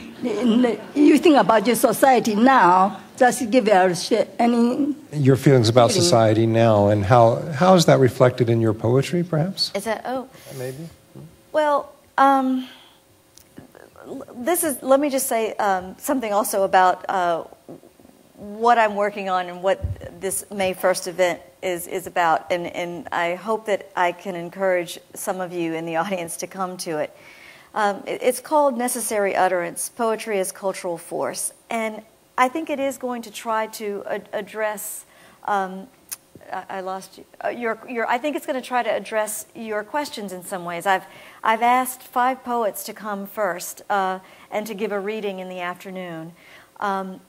about your society now, just give us any... Your feelings about society now, and how is that reflected in your poetry, perhaps? Is that, Maybe. Well, let me just say something also about what I'm working on and what this May 1st event is about, and I hope that I can encourage some of you in the audience to come to it. It's called Necessary Utterance, Poetry as Cultural Force, and I think it is going to try to address, I lost you, I think it's going to try to address your questions in some ways. I've asked 5 poets to come first and to give a reading in the afternoon.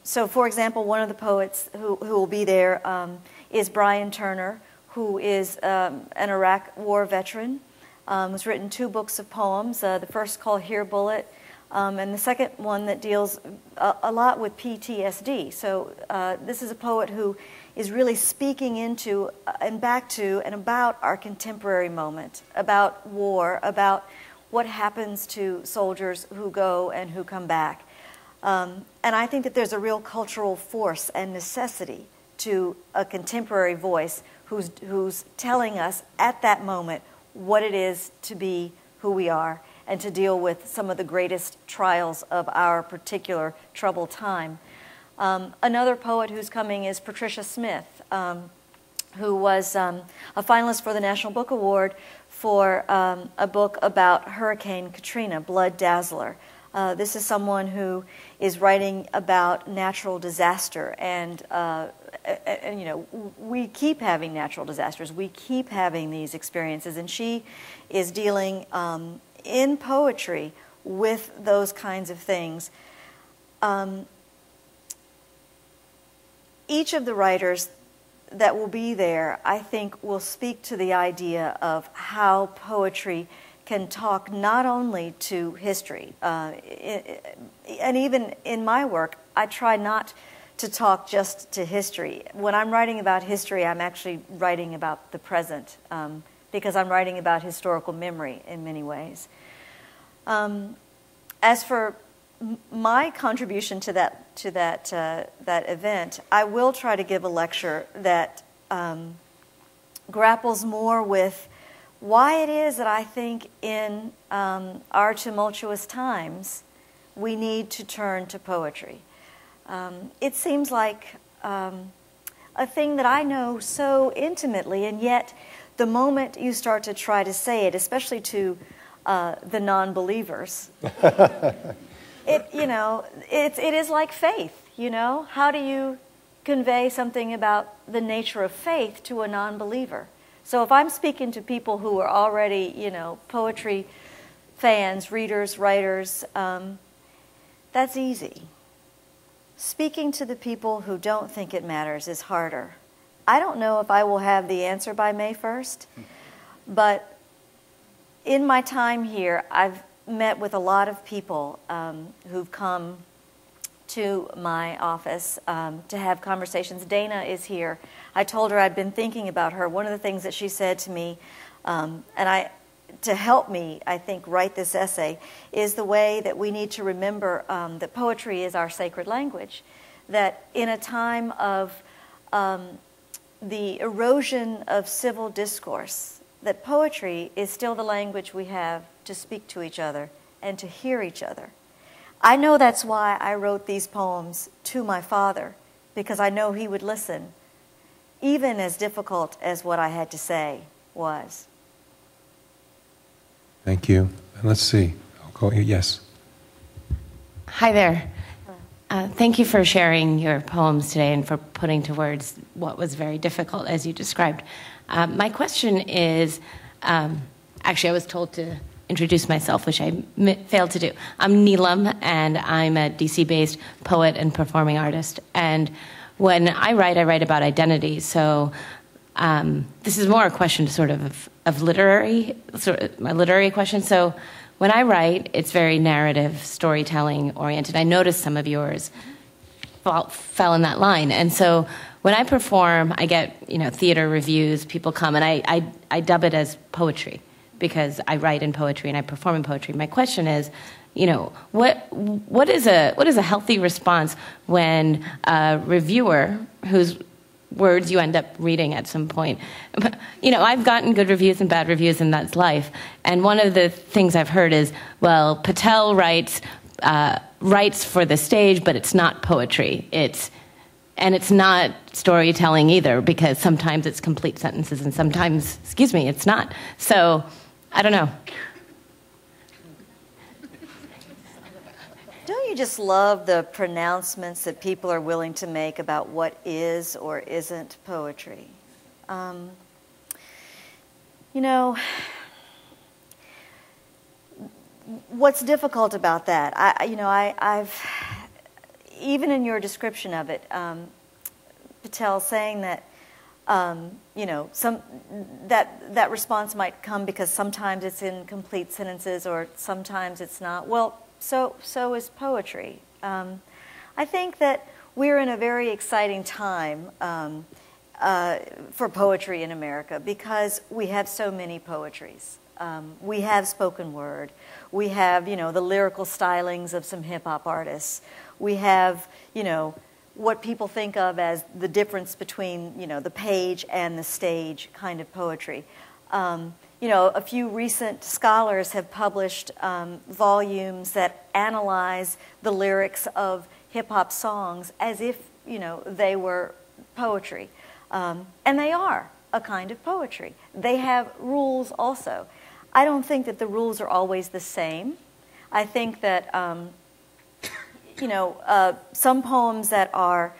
So, for example, one of the poets who will be there is Brian Turner, who is an Iraq War veteran. Has written 2 books of poems, the first called Here Bullet, and the second one that deals a lot with PTSD. So this is a poet who is really speaking into and back to and about our contemporary moment, about war, about what happens to soldiers who go and who come back. And I think that there's a real cultural force and necessity to a contemporary voice who's telling us at that moment what it is to be who we are and to deal with some of the greatest trials of our particular troubled time. Another poet who's coming is Patricia Smith, who was a finalist for the National Book Award for a book about Hurricane Katrina, Blood Dazzler. This is someone who is writing about natural disaster and and you know, we keep having natural disasters. We keep having these experiences, and she is dealing in poetry with those kinds of things. Each of the writers that will be there, I think, will speak to the idea of how poetry can talk not only to history, and even in my work, I try not to talk just to history. When I'm writing about history, I'm actually writing about the present, because I'm writing about historical memory in many ways. As for my contribution to that event, I will try to give a lecture that grapples more with why it is that I think in our tumultuous times we need to turn to poetry. It seems like a thing that I know so intimately, and yet the moment you start to try to say it, especially to the non-believers, it is like faith, you know? How do you convey something about the nature of faith to a non-believer? So if I'm speaking to people who are already, you know, poetry fans, readers, writers, that's easy. Speaking to the people who don't think it matters is harder. I don't know if I will have the answer by May 1st, but in my time here, I've met with a lot of people who've come to my office to have conversations. Dana is here. I told her I'd been thinking about her. One of the things that she said to me, to help me, I think, write this essay, is the way that we need to remember that poetry is our sacred language. That in a time of the erosion of civil discourse, that poetry is still the language we have to speak to each other and to hear each other. I know that's why I wrote these poems to my father, because I know he would listen, even as difficult as what I had to say was. Thank you. And let's see. I'll go here. Yes. Hi there. Thank you for sharing your poems today and for putting to words what was very difficult, as you described. My question is, actually, I was told to introduce myself, which I failed to do. I'm Neelam, and I'm a DC-based poet and performing artist. And when I write about identity. So this is more a question sort of literary, my literary question. So when I write, it's very narrative, storytelling oriented. I noticed some of yours fell in that line. And so when I perform, I get, you know, theater reviews, people come, and I dub it as poetry, because I write in poetry and I perform in poetry. My question is, you know, what is a healthy response when a reviewer whose words you end up reading at some point? You know, I've gotten good reviews and bad reviews, and that's life. And one of the things I've heard is, well, Patel writes for the stage, but it's not poetry. And it's not storytelling either, because sometimes it's complete sentences and sometimes, it's not. So, I don't know. Don't you just love the pronouncements that people are willing to make about what is or isn't poetry? You know, what's difficult about that? I've even in your description of it, Patel saying that, you know, that response might come because sometimes it's in complete sentences or sometimes it's not. Well, so is poetry. I think that we're in a very exciting time for poetry in America because we have so many poetries. We have spoken word. We have, you know, the lyrical stylings of some hip-hop artists. We have, you know, what people think of as the difference between, you know, the page and the stage kind of poetry. You know, a few recent scholars have published volumes that analyze the lyrics of hip-hop songs as if, you know, they were poetry. And they are a kind of poetry. They have rules also. I don't think that the rules are always the same. I think that, you know, some poems that are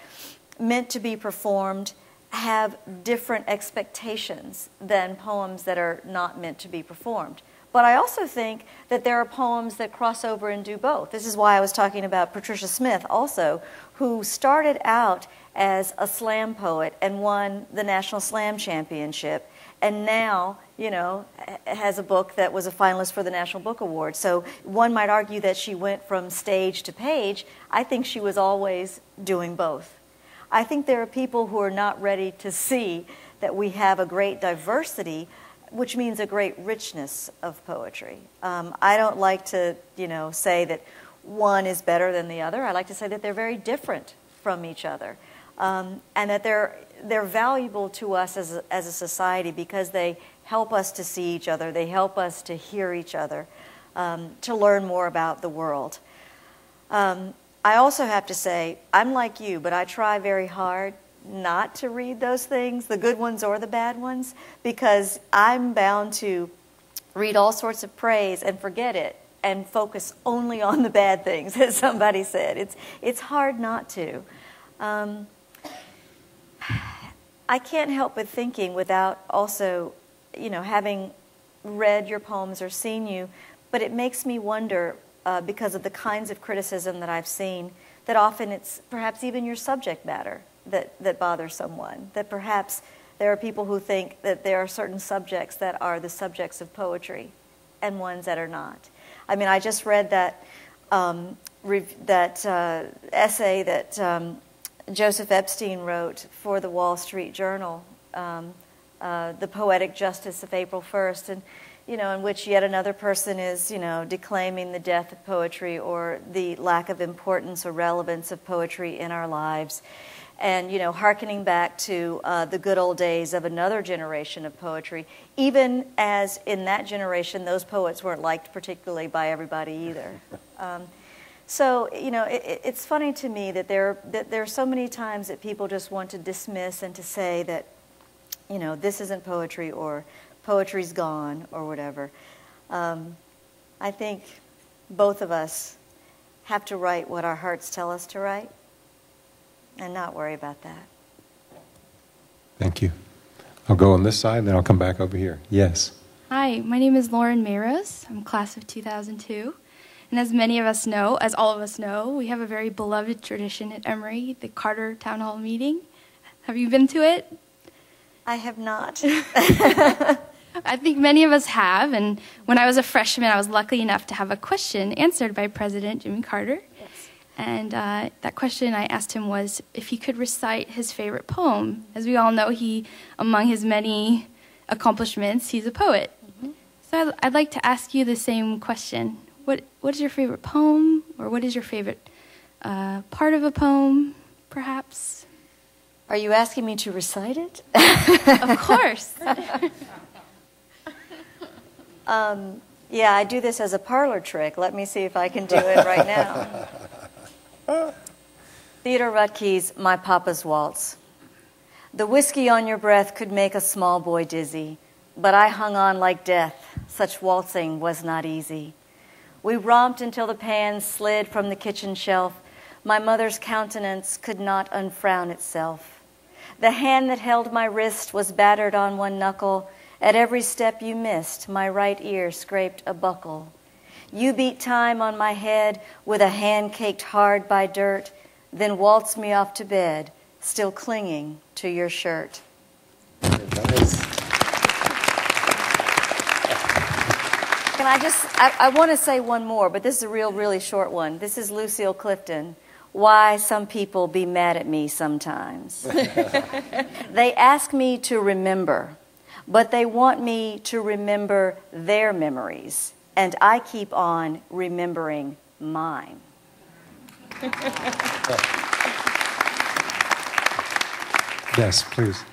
meant to be performed have different expectations than poems that are not meant to be performed. But I also think that there are poems that cross over and do both. This is why I was talking about Patricia Smith also, who started out as a slam poet and won the National Slam Championship, and now, you know, has a book that was a finalist for the National Book Award. So one might argue that she went from stage to page. I think she was always doing both. I think there are people who are not ready to see that we have a great diversity, which means a great richness of poetry. I don't like to, you know, say that one is better than the other. I like to say that they're very different from each other, and that they're valuable to us as a society because they help us to see each other. They help us to hear each other, to learn more about the world. I also have to say, I'm like you, but I try very hard not to read those things, the good ones or the bad ones, because I'm bound to read all sorts of praise and forget it and focus only on the bad things, as somebody said. It's hard not to. I can't help but thinking without also, you know, having read your poems or seen you, but it makes me wonder, because of the kinds of criticism that I've seen, that often it's perhaps even your subject matter that bothers someone, that perhaps there are people who think that there are certain subjects that are the subjects of poetry and ones that are not. I mean, I just read that essay that Joseph Epstein wrote for the Wall Street Journal, The Poetic Justice of April 1st, and you know, in which yet another person is, you know, declaiming the death of poetry or the lack of importance or relevance of poetry in our lives. And, you know, hearkening back to the good old days of another generation of poetry, even as in that generation those poets weren't liked particularly by everybody either. So, you know, it's funny to me that there are so many times that people just want to dismiss and to say that, you know, this isn't poetry or poetry's gone or whatever. I think both of us have to write what our hearts tell us to write and not worry about that. Thank you. I'll go on this side, and then I'll come back over here. Yes. Hi, my name is Lauren Mayros. I'm class of 2002. And as many of us know, as all of us know, we have a very beloved tradition at Emory, the Carter Town Hall meeting. Have you been to it? I have not. I think many of us have, and when I was a freshman, I was lucky enough to have a question answered by President Jimmy Carter. Yes. And that question I asked him was if he could recite his favorite poem. As we all know, among his many accomplishments, he's a poet. Mm-hmm. So I'd like to ask you the same question. What is your favorite poem, or what is your favorite part of a poem, perhaps? Are you asking me to recite it? Of course. Yeah, I do this as a parlor trick. Let me see if I can do it right now. Theodore Rutke's My Papa's Waltz. The whiskey on your breath could make a small boy dizzy, but I hung on like death. Such waltzing was not easy. We romped until the pan slid from the kitchen shelf. My mother's countenance could not unfrown itself. The hand that held my wrist was battered on one knuckle. At every step you missed, my right ear scraped a buckle. You beat time on my head with a hand caked hard by dirt, then waltzed me off to bed, still clinging to your shirt. Can I want to say one more, but this is a really short one. This is Lucille Clifton. Why some people be mad at me sometimes. They ask me to remember, but they want me to remember their memories, and I keep on remembering mine. Yes, please.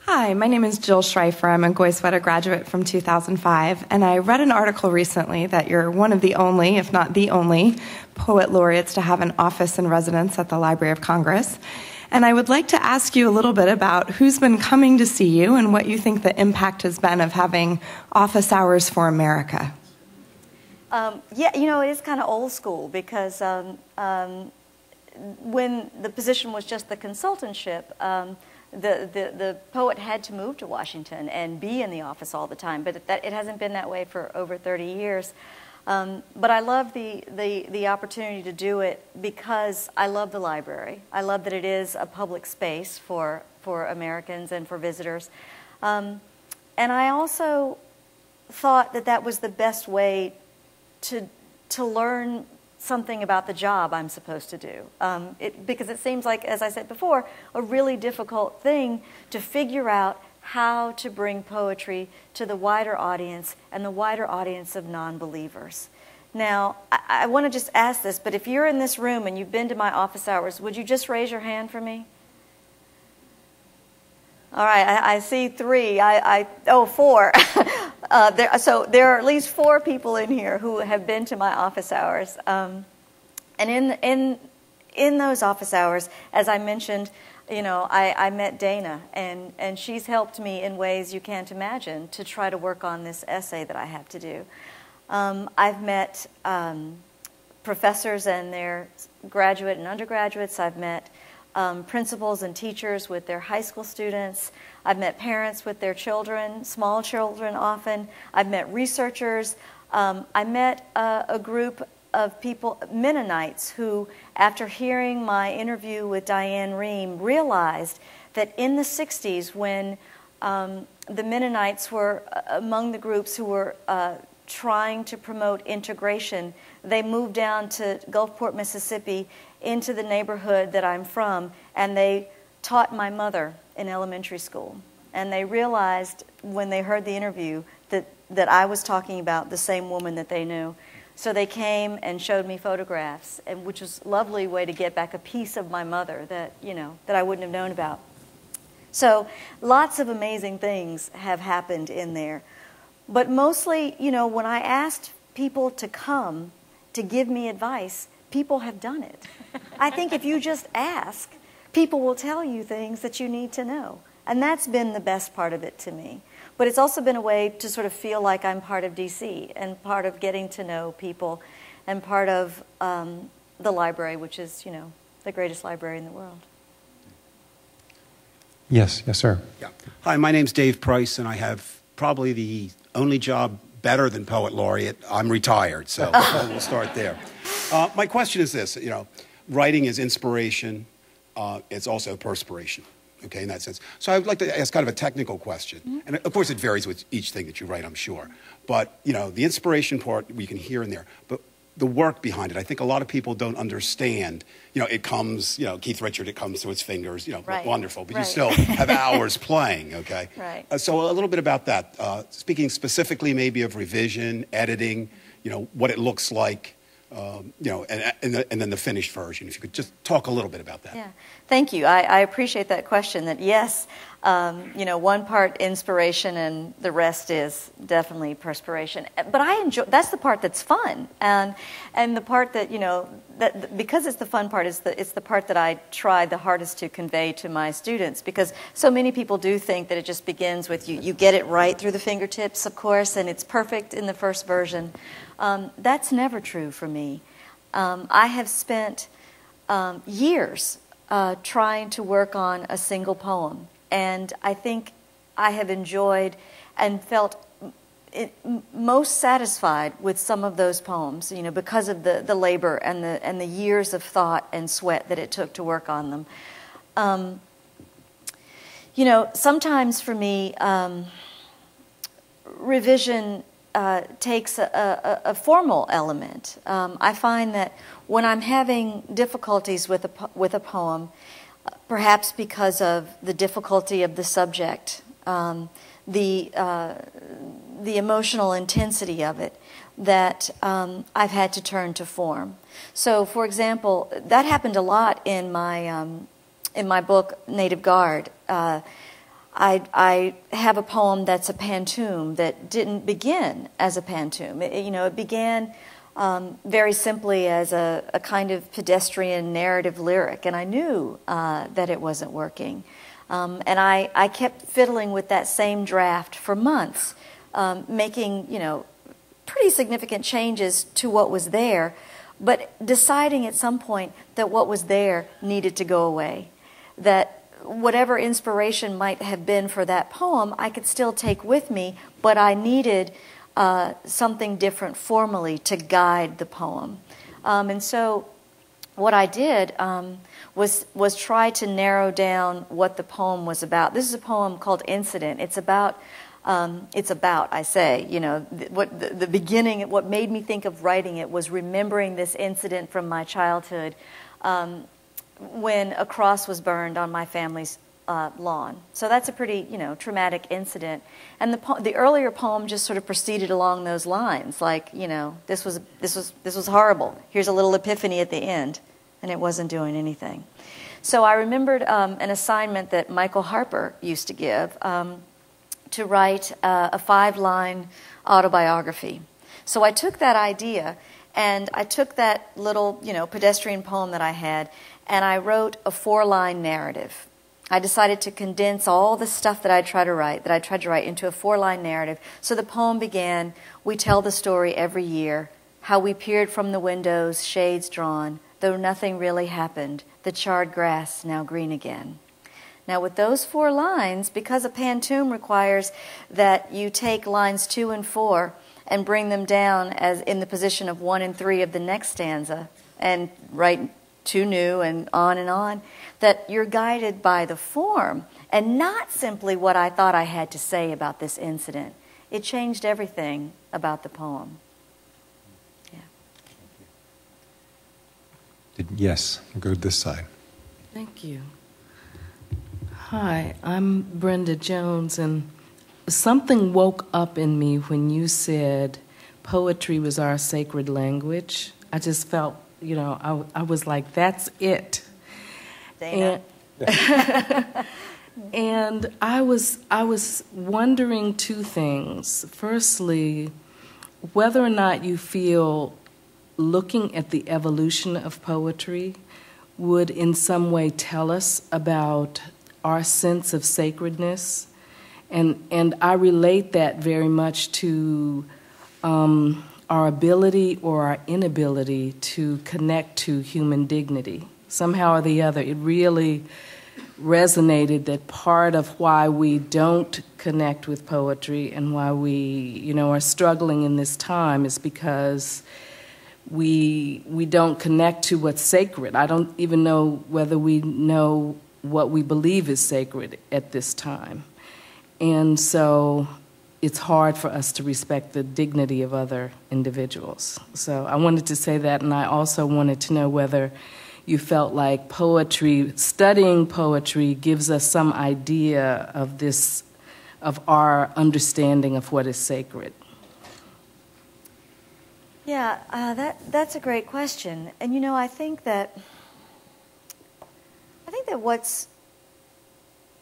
Hi, my name is Jill Schreifer. I'm a Goizueta graduate from 2005, and I read an article recently that you're one of the only, if not the only, poet laureates to have an office and residence at the Library of Congress. And I would like to ask you a little bit about who's been coming to see you and what you think the impact has been of having office hours for America. Yeah, you know, it is kind of old school because when the position was just the consultantship, the poet had to move to Washington and be in the office all the time, but it hasn't been that way for over 30 years. But I love the opportunity to do it because I love the library. I love that it is a public space for Americans and for visitors. And I also thought that that was the best way to learn something about the job I'm supposed to do. Because it seems like, as I said before, a really difficult thing to figure out how to bring poetry to the wider audience and the wider audience of non-believers. Now, I want to just ask this, but if you're in this room and you've been to my office hours, would you just raise your hand for me? All right, I see 3. Oh, 4. So there are at least 4 people in here who have been to my office hours. And in those office hours, as I mentioned, you know, I met Dana, and she's helped me in ways you can't imagine to try to work on this essay that I have to do. I've met professors and their graduate and undergraduates. I've met principals and teachers with their high school students. I've met parents with their children, small children often. I've met researchers. I met a group of people, Mennonites, who, after hearing my interview with Diane Rehm, realized that in the 60s, when the Mennonites were among the groups who were trying to promote integration, they moved down to Gulfport, Mississippi, into the neighborhood that I'm from, and they taught my mother in elementary school. And they realized when they heard the interview that I was talking about the same woman that they knew. So they came and showed me photographs, and which was a lovely way to get back a piece of my mother that, you know, that I wouldn't have known about. So lots of amazing things have happened in there. But mostly, you know, when I asked people to come to give me advice, people have done it. I think if you just ask, people will tell you things that you need to know. And that's been the best part of it to me. But it's also been a way to sort of feel like I'm part of DC and part of getting to know people and part of the library, which is, you know, the greatest library in the world. Yes, sir. Yeah. Hi, my name's Dave Price, and I have probably the only job better than Poet Laureate. I'm retired, so we'll start there. My question is this, you know, writing is inspiration, it's also perspiration. Okay, in that sense. So I would like to ask kind of a technical question. Mm-hmm. And of course it varies with each thing that you write, I'm sure. But, you know, the inspiration part we can hear in there. But the work behind it, I think a lot of people don't understand. You know, it comes, you know, Keith Richard, it comes through his fingers, you know, right. Wonderful. But you still have hours playing, okay? Right. So a little bit about that. Speaking specifically maybe of revision, editing, you know, what it looks like. You know, and then the finished version. If you could just talk a little bit about that. Yeah, thank you. I appreciate that question. That yes, you know, one part inspiration and the rest is definitely perspiration. But I enjoy. That's the part that's fun, and the part that, you know, that because it's the fun part it's the part that I try the hardest to convey to my students, because so many people do think that it just begins with you get it right through the fingertips, of course, and it's perfect in the first version. That's never true for me. I have spent years trying to work on a single poem, and I think I have enjoyed and felt most satisfied with some of those poems, you know, because of the labor and the years of thought and sweat that it took to work on them. You know, sometimes for me, revision takes a formal element. I find that when I'm having difficulties with a poem, perhaps because of the difficulty of the subject, the emotional intensity of it, that I've had to turn to form. So, for example, that happened a lot in my book Native Guard. I have a poem that's a pantoum that didn't begin as a pantoum. It began very simply as a kind of pedestrian narrative lyric, and I knew that it wasn't working. And I kept fiddling with that same draft for months, making, pretty significant changes to what was there, but deciding at some point that what was there needed to go away, that whatever inspiration might have been for that poem, I could still take with me, but I needed something different formally to guide the poem. And so what I did was try to narrow down what the poem was about. This is a poem called Incident. It's about, I say, you know, the beginning, what made me think of writing it was remembering this incident from my childhood when a cross was burned on my family's lawn. So that's a pretty, you know, traumatic incident. And the earlier poem just sort of proceeded along those lines, like, you know, this was horrible. Here's a little epiphany at the end, and it wasn't doing anything. So I remembered an assignment that Michael Harper used to give to write a 5-line autobiography. So I took that idea, and I took that little, you know, pedestrian poem that I had, and I wrote a 4-line narrative. I decided to condense all the stuff that I tried to write into a 4-line narrative. So the poem began, we tell the story every year, how we peered from the windows, shades drawn, though nothing really happened, the charred grass now green again. Now with those 4 lines, because a pantoum requires that you take lines 2 and 4 and bring them down as in the position of 1 and 3 of the next stanza, and write 2 new and on, that you're guided by the form and not simply what I thought I had to say about this incident. It changed everything about the poem. Yeah. Yes, we'll go to this side. Thank you. Hi, I'm Brenda Jones, and something woke up in me when you said poetry was our sacred language. I just felt, you know, I was like, that's it. Dana. And I was wondering 2 things. Firstly, whether or not you feel looking at the evolution of poetry would in some way tell us about our sense of sacredness. And I relate that very much to our ability or our inability to connect to human dignity. Somehow or the other, it really resonated that part of why we don't connect with poetry and why we, you know, are struggling in this time is because we don't connect to what's sacred. I don't even know whether we know what we believe is sacred at this time. And so it's hard for us to respect the dignity of other individuals. So I wanted to say that, and I also wanted to know whether you felt like poetry, studying poetry, gives us some idea of this, of our understanding of what is sacred. Yeah, that's a great question. And you know, I think that what's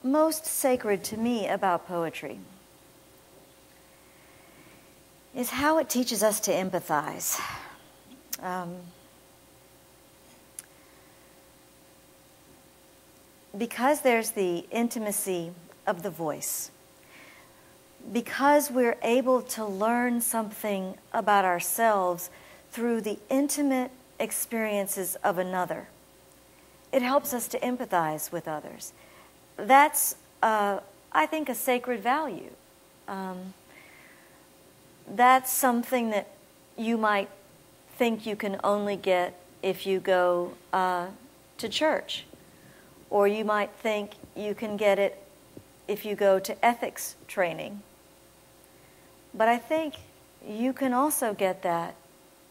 most sacred to me about poetry is how it teaches us to empathize. Because there's the intimacy of the voice, because we're able to learn something about ourselves through the intimate experiences of another, it helps us to empathize with others. That's, I think, a sacred value. That's something that you might think you can only get if you go to church. Or you might think you can get it if you go to ethics training. But I think you can also get that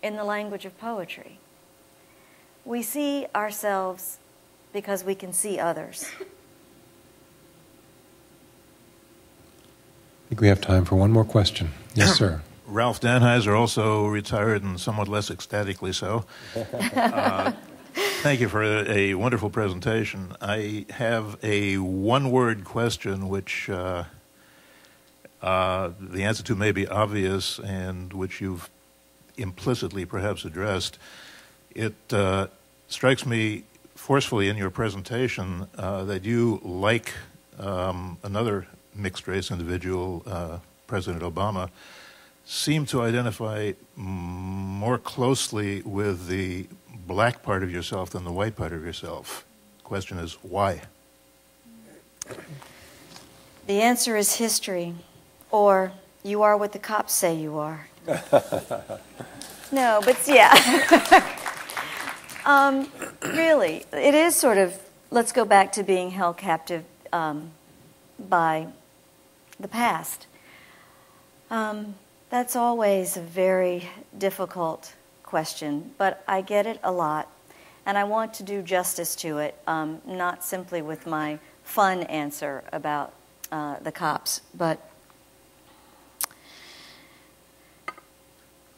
in the language of poetry. We see ourselves because we can see others. I think we have time for one more question. Yes, sir. Ralph Danheiser, also retired and somewhat less ecstatically so. Thank you for a wonderful presentation. I have a one-word question which the answer to may be obvious and which you've implicitly perhaps addressed. It strikes me forcefully in your presentation that you, like another mixed-race individual, President Obama, seem to identify more closely with the black part of yourself than the white part of yourself. The question is, why? The answer is history, or you are what the cops say you are. No, but yeah. Really, it is sort of, let's go back to being held captive by the past. That's always a very difficult question, but I get it a lot, and I want to do justice to it, not simply with my fun answer about the cops, but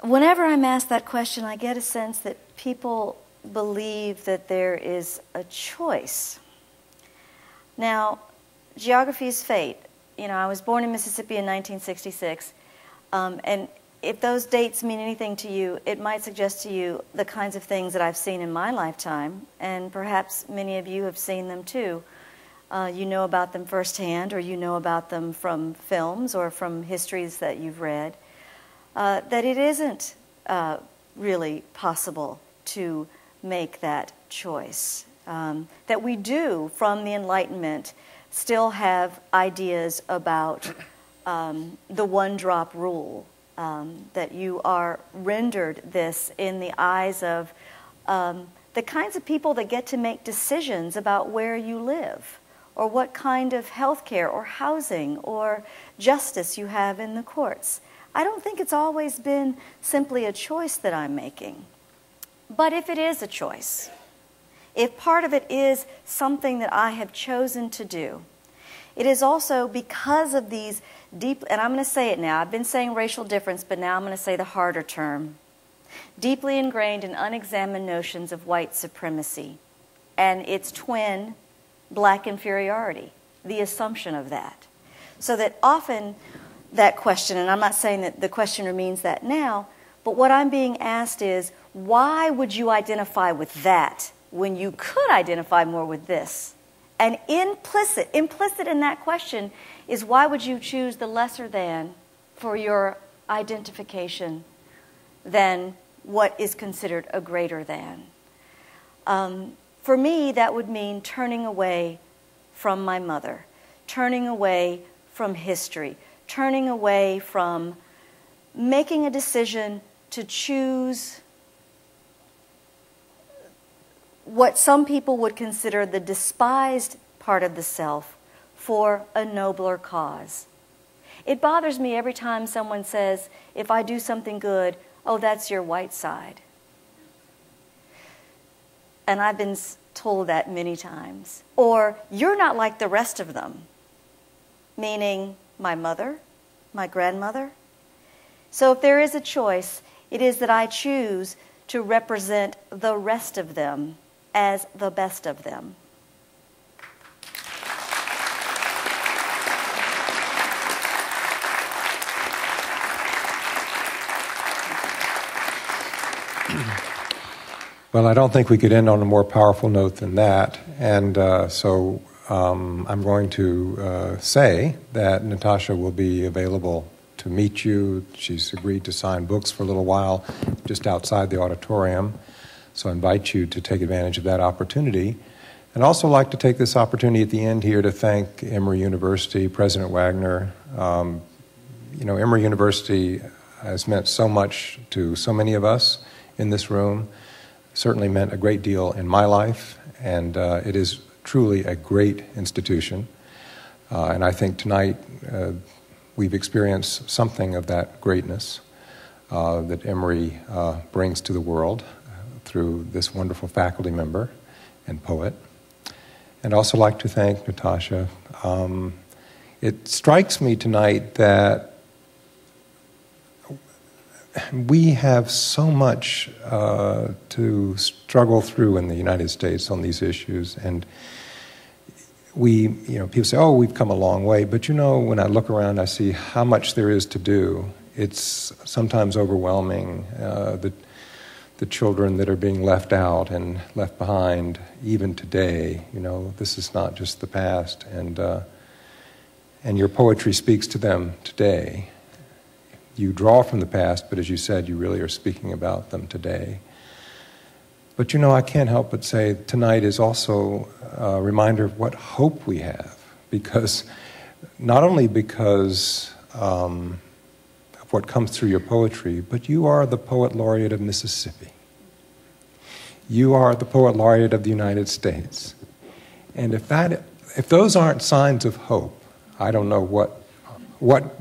whenever I'm asked that question, I get a sense that people believe that there is a choice. Now, geography is fate. You know, I was born in Mississippi in 1966, and if those dates mean anything to you, it might suggest to you the kinds of things that I've seen in my lifetime, and perhaps many of you have seen them too. You know about them firsthand, or you know about them from films or from histories that you've read, that it isn't really possible to make that choice. That we do, from the Enlightenment, still have ideas about the one-drop rule, that you are rendered this in the eyes of the kinds of people that get to make decisions about where you live, or what kind of health care or housing or justice you have in the courts. I don't think it's always been simply a choice that I'm making. But if it is a choice, if part of it is something that I have chosen to do, it is also because of these deep, and I'm going to say it now, I've been saying racial difference, but now I'm going to say the harder term, deeply ingrained and unexamined notions of white supremacy and its twin, black inferiority, the assumption of that. So that often that question, and I'm not saying that the questioner means that now, but what I'm being asked is, why would you identify with that when you could identify more with this? And implicit in that question is, why would you choose the lesser than for your identification than what is considered a greater than? For me, that would mean turning away from my mother, turning away from history, turning away from making a decision to choose what some people would consider the despised part of the self for a nobler cause. It bothers me every time someone says, if I do something good, oh, that's your white side. And I've been told that many times. Or, you're not like the rest of them, meaning my mother, my grandmother. So if there is a choice, it is that I choose to represent the rest of them as the best of them. Well, I don't think we could end on a more powerful note than that. And so I'm going to say that Natasha will be available to meet you. She's agreed to sign books for a little while just outside the auditorium. So I invite you to take advantage of that opportunity. And also like to take this opportunity at the end here to thank Emory University, President Wagner. You know, Emory University has meant so much to so many of us in this room. Certainly meant a great deal in my life, and it is truly a great institution. And I think tonight we've experienced something of that greatness that Emory brings to the world through this wonderful faculty member and poet. And also like to thank Natasha. It strikes me tonight that we have so much to struggle through in the United States on these issues, and people say, oh, we've come a long way, but when I look around, I see how much there is to do. It's sometimes overwhelming, the children that are being left out and left behind, even today. This is not just the past, and your poetry speaks to them today. you draw from the past, but as you said, you really are speaking about them today. But you know, I can't help but say tonight is also a reminder of what hope we have, because not only because of what comes through your poetry, but you are the Poet Laureate of Mississippi. You are the Poet Laureate of the United States. And if those aren't signs of hope, I don't know what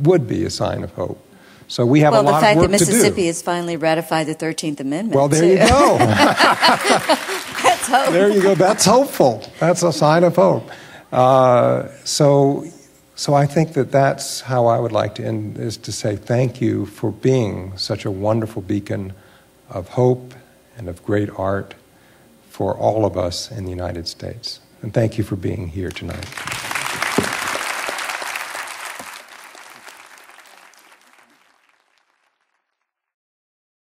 would be a sign of hope. So we have a lot of work to do. Well, the fact that Mississippi has finally ratified the 13th Amendment. Well, there you go. That's hope. There you go. That's hopeful. That's a sign of hope. So I think that's how I would like to end, is to say thank you for being such a wonderful beacon of hope and of great art for all of us in the United States. And thank you for being here tonight.